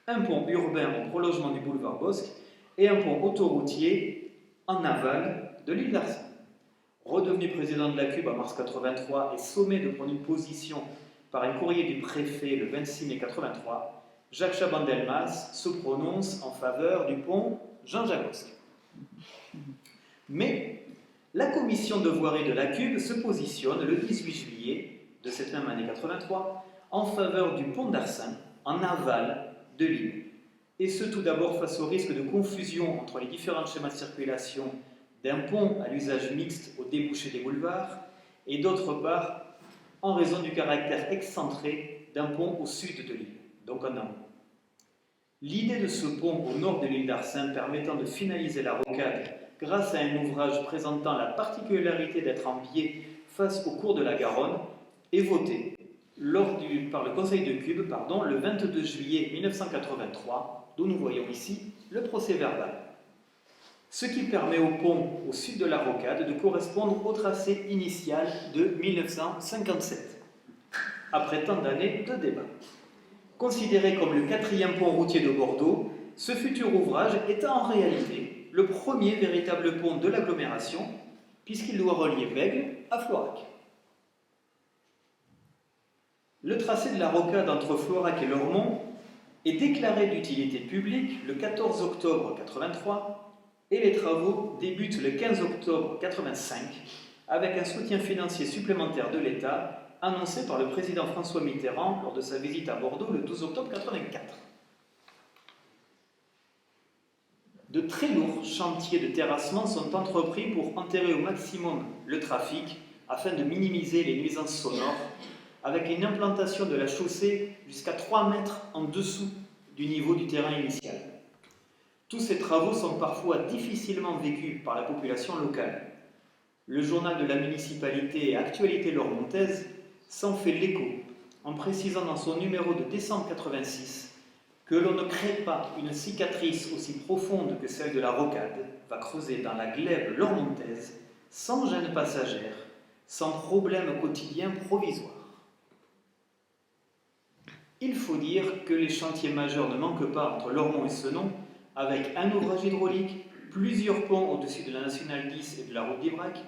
Un pont urbain au prolongement du boulevard Bosc et un pont autoroutier en aval de l'île d'Arsin. Redevenu président de la CUB en mars 83 et sommé de prendre une position par un courrier du préfet le 26 mai 83, Jacques Chaban-Delmas se prononce en faveur du pont Jean-Jacques Bosc. Mais la commission de voirie de la CUB se positionne le 18 juillet de cette même année 83 en faveur du pont d'Arsin en aval de l'île. Et ce tout d'abord face au risque de confusion entre les différents schémas de circulation d'un pont à l'usage mixte au débouché des boulevards et d'autre part en raison du caractère excentré d'un pont au sud de l'île, donc en amont. L'idée de ce pont au nord de l'île d'Arsin permettant de finaliser la rocade grâce à un ouvrage présentant la particularité d'être en biais face au cours de la Garonne est votée par le Conseil de CUB le 22 juillet 1983, d'où nous voyons ici le procès-verbal. Ce qui permet au pont au sud de la rocade de correspondre au tracé initial de 1957, après tant d'années de débat. Considéré comme le 4e pont routier de Bordeaux, ce futur ouvrage est en réalité le premier véritable pont de l'agglomération, puisqu'il doit relier Bègles à Florac. Le tracé de la rocade entre Florac et Lormont est déclaré d'utilité publique le 14 octobre 1983 et les travaux débutent le 15 octobre 1985 avec un soutien financier supplémentaire de l'État annoncé par le président François Mitterrand lors de sa visite à Bordeaux le 12 octobre 1984. De très lourds chantiers de terrassement sont entrepris pour enterrer au maximum le trafic afin de minimiser les nuisances sonores avec une implantation de la chaussée jusqu'à 3 mètres en dessous du niveau du terrain initial. Tous ces travaux sont parfois difficilement vécus par la population locale. Le journal de la municipalité et Actualité lormontaise s'en fait l'écho en précisant dans son numéro de décembre 86 que l'on ne crée pas une cicatrice aussi profonde que celle de la rocade va creuser dans la glèbe lormontaise sans gêne passagère, sans problème quotidien provisoire. Il faut dire que les chantiers majeurs ne manquent pas entre Lormont et Senon, avec un ouvrage hydraulique, plusieurs ponts au-dessus de la Nationale 10 et de la route d'Ibrac,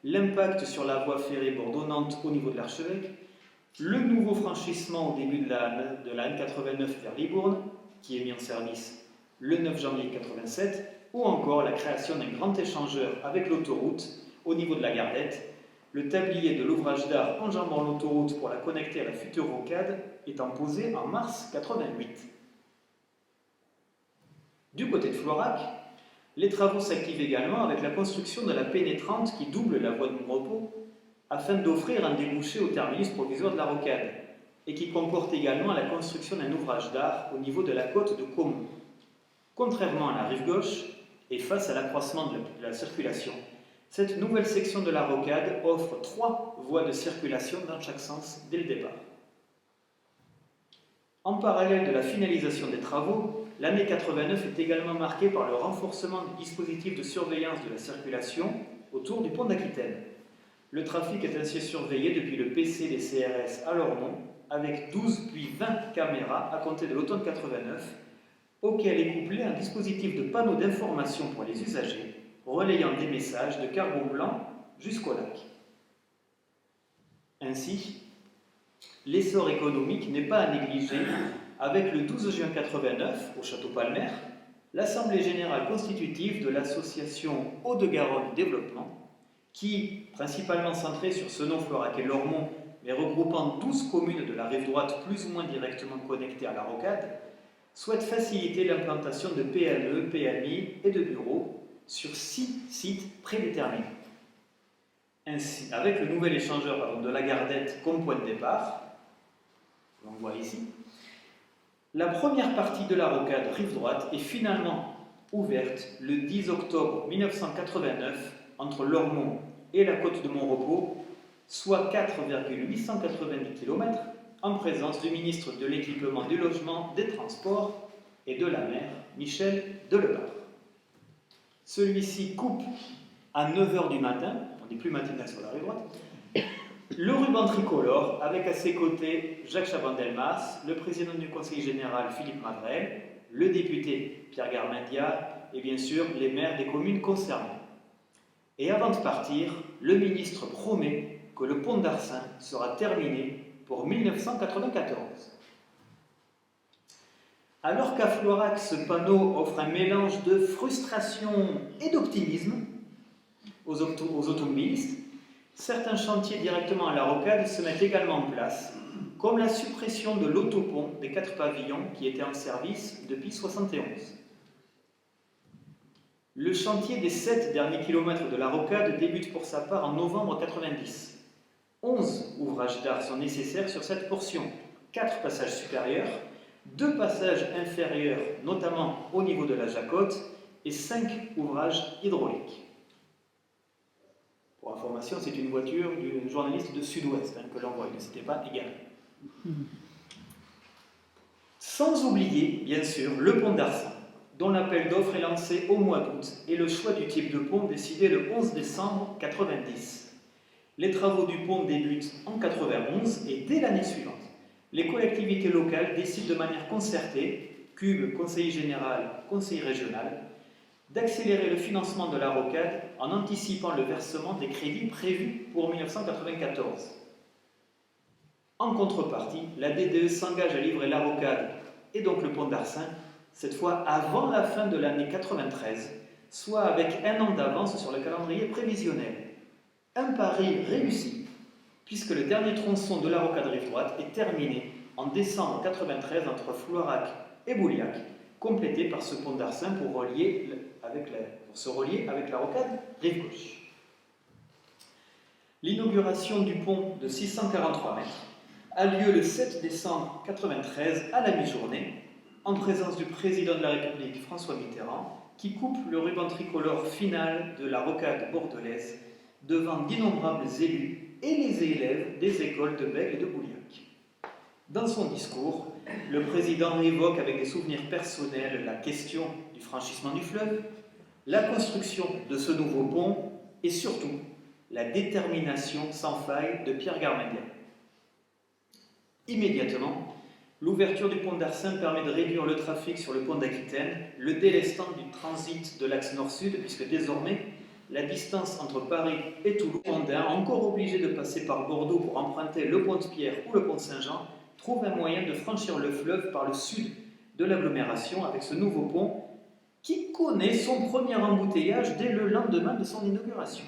l'impact sur la voie ferrée Bordeaux-Nantes au niveau de l'Archevêque, le nouveau franchissement au début de la N89 vers Libourne, qui est mis en service le 9 janvier 1987, ou encore la création d'un grand échangeur avec l'autoroute au niveau de la Gardette, le tablier de l'ouvrage d'art enjambant l'autoroute pour la connecter à la future rocade étant posé en mars 88. Du côté de Florac, les travaux s'activent également avec la construction de la pénétrante qui double la voie de non-repos afin d'offrir un débouché au terminus provisoire de la rocade et qui comporte également la construction d'un ouvrage d'art au niveau de la côte de Caumont. Contrairement à la rive gauche et face à l'accroissement de la circulation, cette nouvelle section de la rocade offre 3 voies de circulation dans chaque sens dès le départ. En parallèle de la finalisation des travaux, l'année 89 est également marquée par le renforcement du dispositif de surveillance de la circulation autour du pont d'Aquitaine. Le trafic est ainsi surveillé depuis le PC des CRS à Lormont, avec 12 puis 20 caméras à compter de l'automne 89, auquel est couplé un dispositif de panneaux d'information pour les usagers, relayant des messages de cargo blanc jusqu'au lac. Ainsi, l'essor économique n'est pas à négliger, avec le 12 juin 89, au Château Palmer, l'Assemblée générale constitutive de l'association Hauts-de-Garonne Développement, qui, principalement centrée sur Senon, Florac et Lormont, mais regroupant 12 communes de la rive droite plus ou moins directement connectées à la rocade, souhaite faciliter l'implantation de PME, PMI et de bureaux sur 6 sites prédéterminés. Ainsi, avec le nouvel échangeur de la Gardette comme point de départ, l'on voit ici, la première partie de la rocade rive droite est finalement ouverte le 10 octobre 1989 entre Lormont et la côte de Montrepos, soit 4,890 km, en présence du ministre de l'Équipement, du Logement, des Transports et de la Mer, Michel Delepare. Celui-ci coupe à 9h du matin, on n'est plus matinal sur la rive droite, le ruban tricolore, avec à ses côtés Jacques Chaban-Delmas, le président du Conseil général Philippe Madrel, le député Pierre Garmendia et bien sûr les maires des communes concernées. Et avant de partir, le ministre promet que le pont d'Arcin sera terminé pour 1994. Alors qu'à Florac, ce panneau offre un mélange de frustration et d'optimisme aux automobilistes, certains chantiers directement à la rocade se mettent également en place, comme la suppression de l'autopont des 4 pavillons qui était en service depuis 1971. Le chantier des 7 derniers kilomètres de la rocade débute pour sa part en novembre 90. 11 ouvrages d'art sont nécessaires sur cette portion, 4 passages supérieurs, 2 passages inférieurs, notamment au niveau de la Jacotte, et 5 ouvrages hydrauliques. Pour information, c'est une voiture d'une journaliste de Sud-Ouest que l'on voit, ce n'était pas égal. Sans oublier, bien sûr, le pont d'Arcin, dont l'appel d'offres est lancé au mois d'août et le choix du type de pont décidé le 11 décembre 90. Les travaux du pont débutent en 91 et dès l'année suivante, les collectivités locales décident de manière concertée, CUB, Conseil général, Conseil régional, d'accélérer le financement de la rocade en anticipant le versement des crédits prévus pour 1994. En contrepartie, la DDE s'engage à livrer la rocade et donc le pont d'Arcin, cette fois avant la fin de l'année 93, soit avec 1 an d'avance sur le calendrier prévisionnel. Un pari réussi, puisque le dernier tronçon de la rocade rive droite est terminé en décembre 93 entre Florac et Bouliac, complété par ce pont d'Arcin pour se relier avec la rocade rive gauche. L'inauguration du pont de 643 mètres a lieu le 7 décembre 93 à la mi-journée, en présence du président de la République François Mitterrand, qui coupe le ruban tricolore final de la rocade bordelaise devant d'innombrables élus et les élèves des écoles de Bègue et de Bouliac. Dans son discours, le président évoque avec des souvenirs personnels la question du franchissement du fleuve, la construction de ce nouveau pont et surtout la détermination sans faille de Pierre Garmendia. Immédiatement, l'ouverture du pont d'Arcin permet de réduire le trafic sur le pont d'Aquitaine, le délestant du transit de l'axe nord-sud, puisque désormais, la distance entre Paris et Toulouse, encore obligé de passer par Bordeaux pour emprunter le pont de Pierre ou le pont de Saint-Jean, trouve un moyen de franchir le fleuve par le sud de l'agglomération avec ce nouveau pont qui connaît son premier embouteillage dès le lendemain de son inauguration.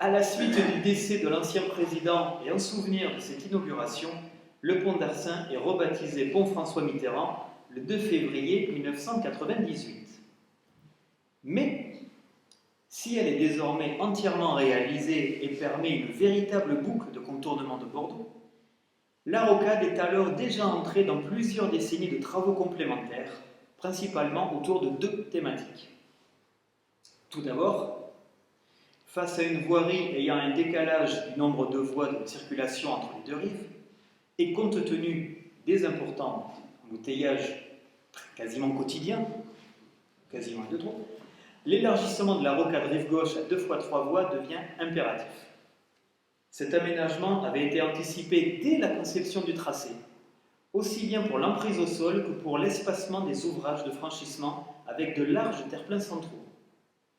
À la suite du décès de l'ancien président et en souvenir de cette inauguration, le pont d'Arcin est rebaptisé pont François Mitterrand le 2 février 1998. Mais, si elle est désormais entièrement réalisée et permet une véritable boucle de contournement de Bordeaux, la rocade est alors déjà entrée dans plusieurs décennies de travaux complémentaires, principalement autour de deux thématiques. Tout d'abord, face à une voirie ayant un décalage du nombre de voies de circulation entre les deux rives, et compte tenu des importants embouteillages quasiment quotidiens, quasiment de trop, l'élargissement de la rocade rive gauche à 2 fois 3 voies devient impératif. Cet aménagement avait été anticipé dès la conception du tracé, aussi bien pour l'emprise au sol que pour l'espacement des ouvrages de franchissement avec de larges terre-pleins centraux.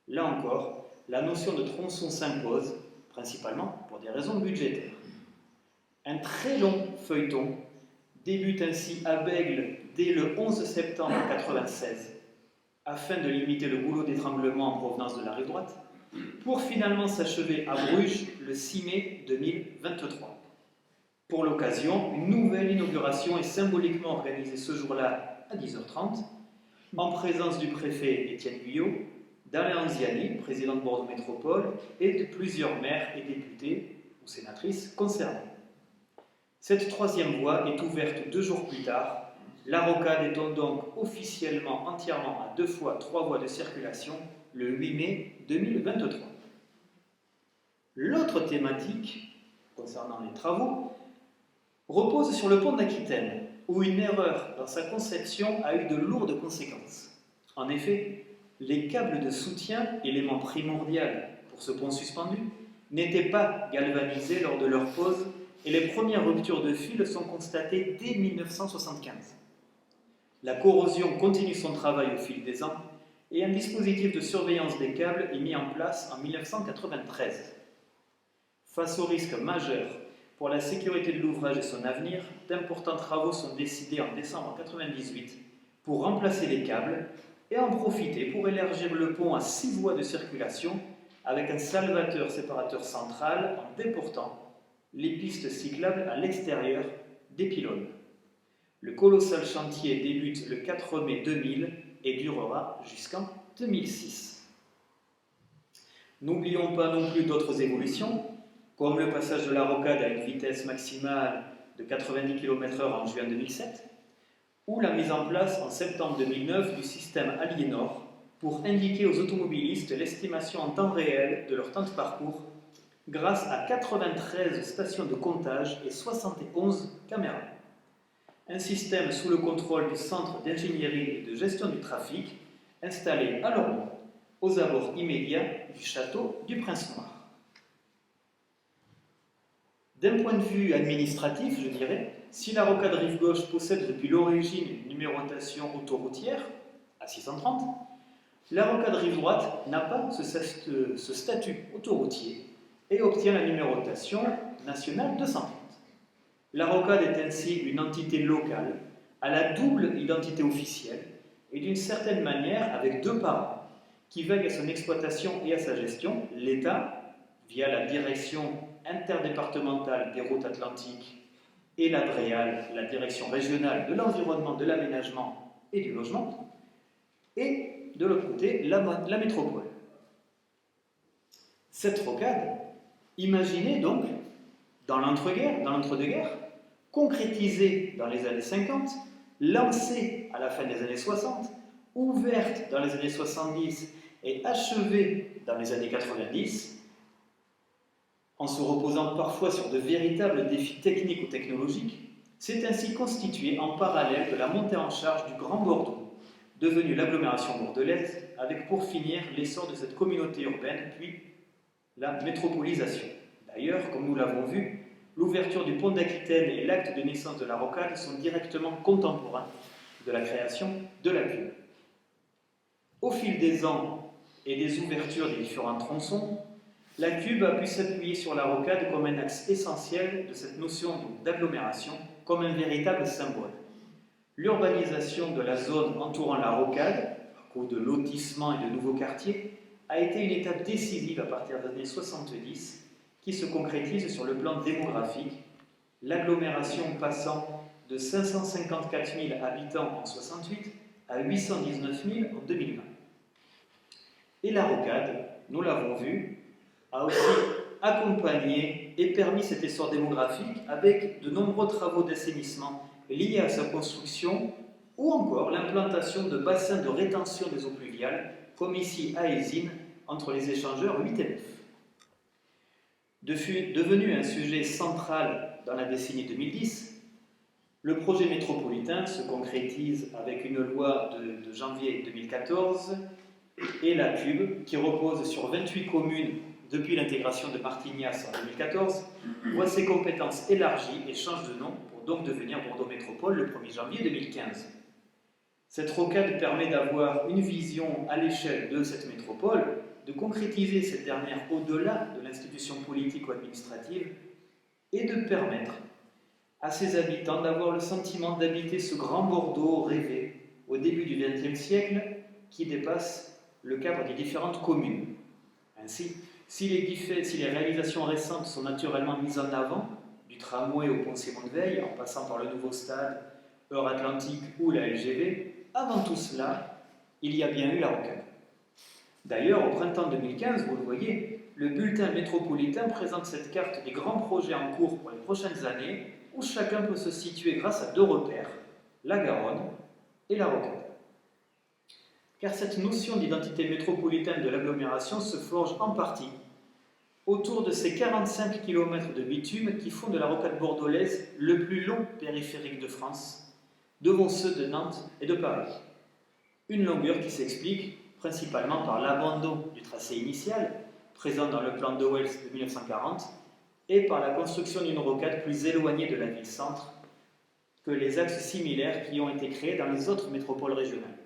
Là encore, la notion de tronçon s'impose, principalement pour des raisons budgétaires. Un très long feuilleton débute ainsi à Bègles dès le 11 septembre 1996, afin de limiter le goulot d'étranglement en provenance de la rive droite, pour finalement s'achever à Bruges le 6 mai 2023. Pour l'occasion, une nouvelle inauguration est symboliquement organisée ce jour-là à 10h30, en présence du préfet Étienne Guyot, d'Alain Anziani, président de Bordeaux Métropole, et de plusieurs maires et députés ou sénatrices concernés. Cette troisième voie est ouverte 2 jours plus tard. La rocade est donc officiellement entièrement à 2 fois 3 voies de circulation le 8 mai 2023. L'autre thématique, concernant les travaux, repose sur le pont d'Aquitaine, où une erreur dans sa conception a eu de lourdes conséquences. En effet, les câbles de soutien, élément primordial pour ce pont suspendu, n'étaient pas galvanisés lors de leur pose et les premières ruptures de fil sont constatées dès 1975. La corrosion continue son travail au fil des ans et un dispositif de surveillance des câbles est mis en place en 1993. Face au risque majeur pour la sécurité de l'ouvrage et son avenir, d'importants travaux sont décidés en décembre 1998 pour remplacer les câbles et en profiter pour élargir le pont à 6 voies de circulation avec un salvateur séparateur central en déportant les pistes cyclables à l'extérieur des pylônes. Le colossal chantier débute le 4 mai 2000 et durera jusqu'en 2006. N'oublions pas non plus d'autres évolutions, comme le passage de la rocade à une vitesse maximale de 90 km/h en juin 2007, ou la mise en place en septembre 2009 du système Aliénor pour indiquer aux automobilistes l'estimation en temps réel de leur temps de parcours grâce à 93 stations de comptage et 71 caméras. Un système sous le contrôle du Centre d'ingénierie et de gestion du trafic, installé à Lormont, aux abords immédiats du château du Prince-Noir. D'un point de vue administratif, je dirais, si la rocade rive gauche possède depuis l'origine une numérotation autoroutière, à 630, la rocade rive droite n'a pas ce statut autoroutier et obtient la numérotation nationale 230. La rocade est ainsi une entité locale, à la double identité officielle, et d'une certaine manière avec 2 parents, qui veillent à son exploitation et à sa gestion, l'État, via la direction interdépartementale des routes atlantiques, et la DREAL, la direction régionale de l'environnement, de l'aménagement et du logement, et de l'autre côté, la métropole. Cette rocade, imaginée donc dans l'entre-deux-guerres, concrétisée dans les années 50, lancée à la fin des années 60, ouverte dans les années 70 et achevée dans les années 90, en se reposant parfois sur de véritables défis techniques ou technologiques, s'est ainsi constituée en parallèle de la montée en charge du Grand Bordeaux, devenue l'agglomération bordelaise, avec pour finir l'essor de cette communauté urbaine, puis la métropolisation. D'ailleurs, comme nous l'avons vu, l'ouverture du pont d'Aquitaine et l'acte de naissance de la rocade sont directement contemporains de la création de la cube. Au fil des ans et des ouvertures des différents tronçons, la cube a pu s'appuyer sur la rocade comme un axe essentiel de cette notion d'agglomération, comme un véritable symbole. L'urbanisation de la zone entourant la rocade, à cause de lotissements et de nouveaux quartiers, a été une étape décisive à partir des années 70 qui se concrétise sur le plan démographique, l'agglomération passant de 554 000 habitants en 1968 à 819 000 en 2020. Et la rocade, nous l'avons vu, a aussi accompagné et permis cet essor démographique avec de nombreux travaux d'assainissement liés à sa construction ou encore l'implantation de bassins de rétention des eaux pluviales, comme ici à Eysines, entre les échangeurs 8 et 9. Devenu un sujet central dans la décennie 2010, le projet métropolitain se concrétise avec une loi de janvier 2014 et la CUB, qui repose sur 28 communes depuis l'intégration de Martignas en 2014, voit ses compétences élargies et change de nom pour donc devenir Bordeaux Métropole le 1er janvier 2015. Cette rocade permet d'avoir une vision à l'échelle de cette métropole, de concrétiser cette dernière au-delà de l'institution politique ou administrative et de permettre à ses habitants d'avoir le sentiment d'habiter ce grand Bordeaux rêvé au début du XXe siècle qui dépasse le cadre des différentes communes. Ainsi, si les réalisations récentes sont naturellement mises en avant, du tramway au pont Simon de Veil, en passant par le nouveau stade, Euratlantique ou la LGV, avant tout cela, il y a bien eu la rocade. D'ailleurs, au printemps 2015, vous le voyez, le bulletin métropolitain présente cette carte des grands projets en cours pour les prochaines années, où chacun peut se situer grâce à deux repères, la Garonne et la rocade. Car cette notion d'identité métropolitaine de l'agglomération se forge en partie autour de ces 45 km de bitume qui font de la rocade bordelaise le plus long périphérique de France, devant ceux de Nantes et de Paris. Une longueur qui s'explique principalement par l'abandon du tracé initial, présent dans le plan de Wells de 1940, et par la construction d'une rocade plus éloignée de la ville-centre que les axes similaires qui ont été créés dans les autres métropoles régionales.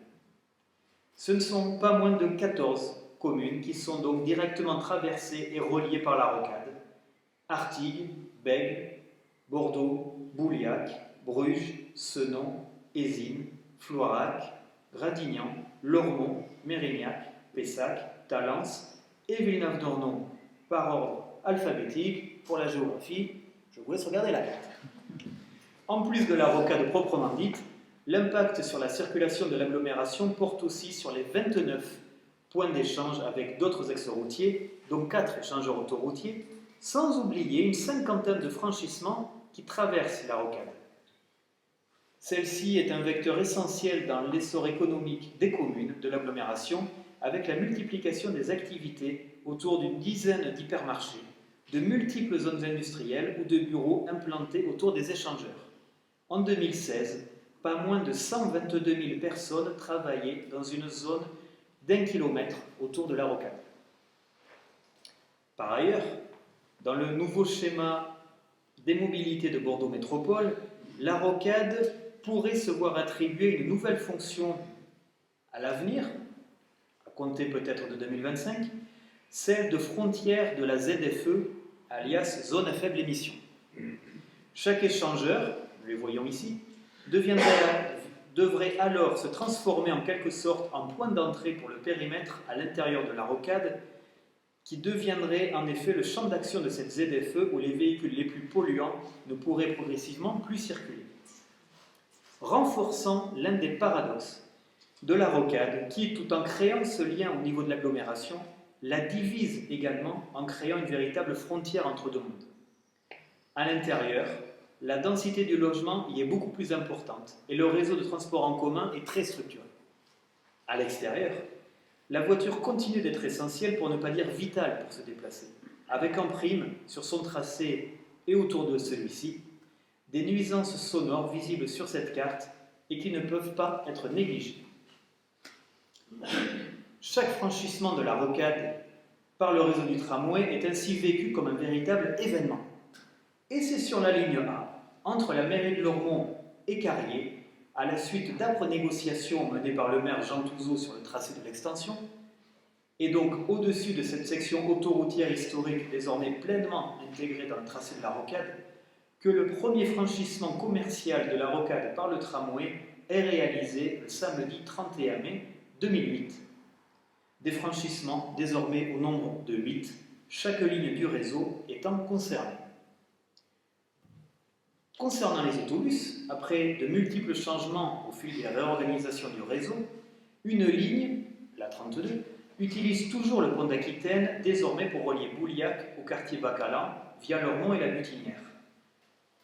Ce ne sont pas moins de 14 communes qui sont donc directement traversées et reliées par la rocade. Artigues, Bègles, Bordeaux, Bouliac, Bruges, Senon, Eysines, Floirac, Gradignan, Lormont, Mérignac, Pessac, Talence et Villeneuve-d'Ornon, par ordre alphabétique. Pour la géographie, je vous laisse regarder la carte. En plus de la rocade proprement dite, l'impact sur la circulation de l'agglomération porte aussi sur les 29 points d'échange avec d'autres axes routiers, dont 4 échangeurs autoroutiers, sans oublier une cinquantaine de franchissements qui traversent la rocade. Celle-ci est un vecteur essentiel dans l'essor économique des communes de l'agglomération, avec la multiplication des activités autour d'une dizaine d'hypermarchés, de multiples zones industrielles ou de bureaux implantés autour des échangeurs. En 2016, pas moins de 122 000 personnes travaillaient dans une zone d'1 kilomètre autour de la rocade. Par ailleurs, dans le nouveau schéma des mobilités de Bordeaux Métropole, la rocade pourrait se voir attribuer une nouvelle fonction à l'avenir, à compter peut-être de 2025, celle de frontière de la ZFE, alias zone à faible émission. Chaque échangeur, nous les voyons ici, devrait alors se transformer en quelque sorte en point d'entrée pour le périmètre à l'intérieur de la rocade, qui deviendrait en effet le champ d'action de cette ZFE où les véhicules les plus polluants ne pourraient progressivement plus circuler. Renforçant l'un des paradoxes de la rocade, qui, tout en créant ce lien au niveau de l'agglomération, la divise également en créant une véritable frontière entre deux mondes. À l'intérieur, la densité du logement y est beaucoup plus importante et le réseau de transport en commun est très structuré. À l'extérieur, la voiture continue d'être essentielle pour ne pas dire vitale pour se déplacer, avec en prime, sur son tracé et autour de celui-ci, des nuisances sonores visibles sur cette carte et qui ne peuvent pas être négligées. Chaque franchissement de la rocade par le réseau du tramway est ainsi vécu comme un véritable événement. Et c'est sur la ligne A, entre la mairie de Lormont et Carrier, à la suite d'âpres négociations menées par le maire Jean Touzeau sur le tracé de l'extension, et donc au-dessus de cette section autoroutière historique désormais pleinement intégrée dans le tracé de la rocade, que le premier franchissement commercial de la rocade par le tramway est réalisé le samedi 31 mai 2008. des franchissements désormais au nombre de 8, chaque ligne du réseau étant concernée. Concernant les autobus, après de multiples changements au fil de la réorganisation du réseau, une ligne, la 32, utilise toujours le pont d'Aquitaine, désormais pour relier Bouliac au quartier Bacalan via Lormont et la Butinière.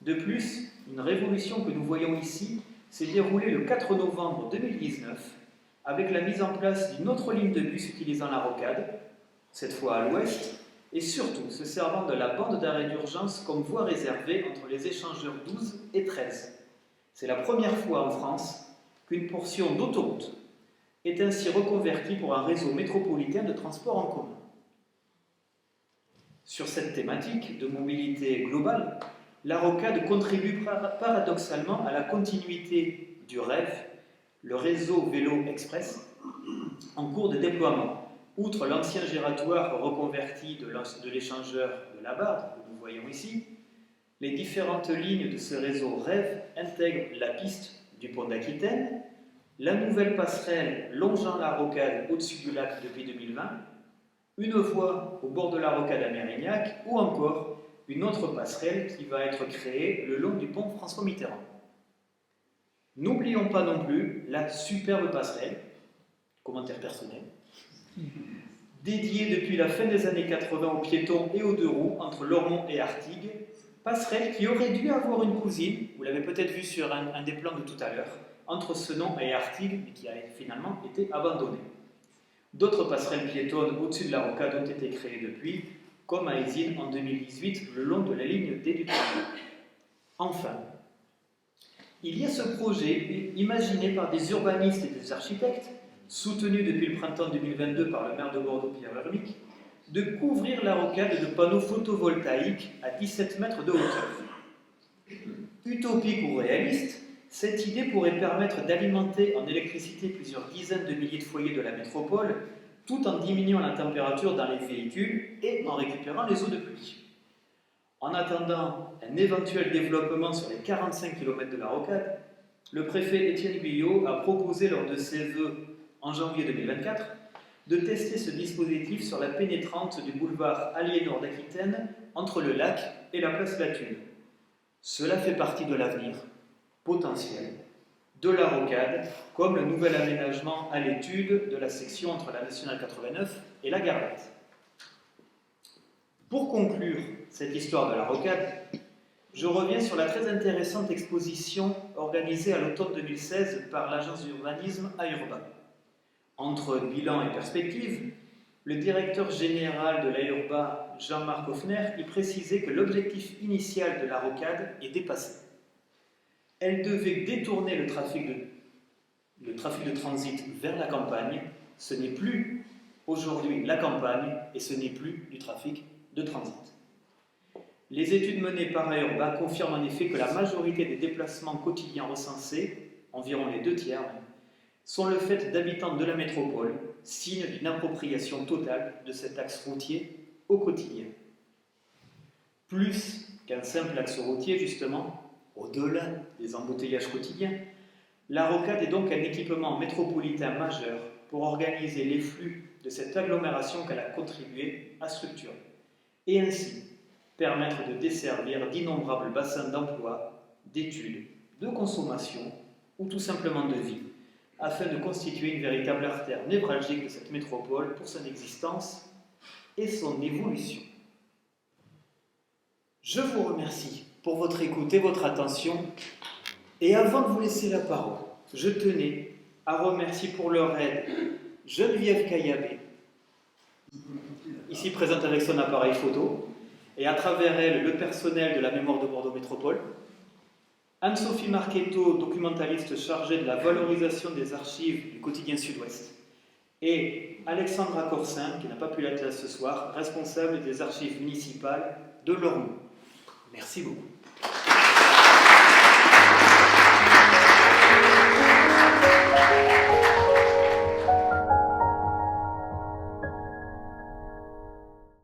De plus, une révolution que nous voyons ici s'est déroulée le 4 novembre 2019 avec la mise en place d'une autre ligne de bus utilisant la rocade, cette fois à l'ouest, et surtout se servant de la bande d'arrêt d'urgence comme voie réservée entre les échangeurs 12 et 13. C'est la première fois en France qu'une portion d'autoroute est ainsi reconvertie pour un réseau métropolitain de transport en commun. Sur cette thématique de mobilité globale, la rocade contribue paradoxalement à la continuité du REV, le réseau vélo express, en cours de déploiement. Outre l'ancien giratoire reconverti de l'échangeur de la Barde, que nous voyons ici, les différentes lignes de ce réseau REV intègrent la piste du pont d'Aquitaine, la nouvelle passerelle longeant la rocade au-dessus du lac depuis 2020, une voie au bord de la rocade à Mérignac ou encore une autre passerelle qui va être créée le long du pont François Mitterrand. N'oublions pas non plus la superbe passerelle, commentaire personnel, dédiée depuis la fin des années 80 aux piétons et aux deux roues entre Lormont et Artigues, passerelle qui aurait dû avoir une cousine, vous l'avez peut-être vu sur un des plans de tout à l'heure, entre Senon et Artigues, mais qui a finalement été abandonnée. D'autres passerelles piétonnes au-dessus de la rocade ont été créées depuis, comme à Aisine en 2018, le long de la ligne D du tramway. Enfin, il y a ce projet imaginé par des urbanistes et des architectes, soutenu depuis le printemps 2022 par le maire de Bordeaux, Pierre Vermic, de couvrir la rocade de panneaux photovoltaïques à 17 mètres de hauteur. Utopique ou réaliste, cette idée pourrait permettre d'alimenter en électricité plusieurs dizaines de milliers de foyers de la métropole, tout en diminuant la température dans les véhicules et en récupérant les eaux de pluie. En attendant un éventuel développement sur les 45 km de la rocade, le préfet Étienne Guyot a proposé lors de ses vœux en janvier 2024 de tester ce dispositif sur la pénétrante du boulevard Aliénor d'Aquitaine entre le lac et la place Latude. Cela fait partie de l'avenir potentiel de la rocade, comme le nouvel aménagement à l'étude de la section entre la Nationale 89 et la Garlette. Pour conclure cette histoire de la rocade, je reviens sur la très intéressante exposition organisée à l'automne 2016 par l'agence d'urbanisme AURBA. Entre bilan et perspective, le directeur général de l'AURBA, Jean-Marc Hoffner, y précisait que l'objectif initial de la rocade est dépassé. Elle devait détourner le trafic de transit vers la campagne. Ce n'est plus aujourd'hui la campagne et ce n'est plus du trafic de transit. Les études menées par AURBA confirment en effet que la majorité des déplacements quotidiens recensés, environ les 2/3 même, sont le fait d'habitants de la métropole, signe d'une appropriation totale de cet axe routier au quotidien. Plus qu'un simple axe routier, justement, au-delà des embouteillages quotidiens, la rocade est donc un équipement métropolitain majeur pour organiser les flux de cette agglomération qu'elle a contribué à structurer, et ainsi permettre de desservir d'innombrables bassins d'emploi, d'études, de consommation ou tout simplement de vie, afin de constituer une véritable artère névralgique de cette métropole pour son existence et son évolution. Je vous remercie pour votre écoute et votre attention, et avant de vous laisser la parole, je tenais à remercier pour leur aide Geneviève Caillabé, ici présente avec son appareil photo, et à travers elle le personnel de la Mémoire de Bordeaux Métropole, Anne-Sophie Marchetto, documentaliste chargée de la valorisation des archives du quotidien Sud-Ouest, et Alexandra Corsin, qui n'a pas pu être là ce soir, responsable des archives municipales de Lormont. Merci beaucoup.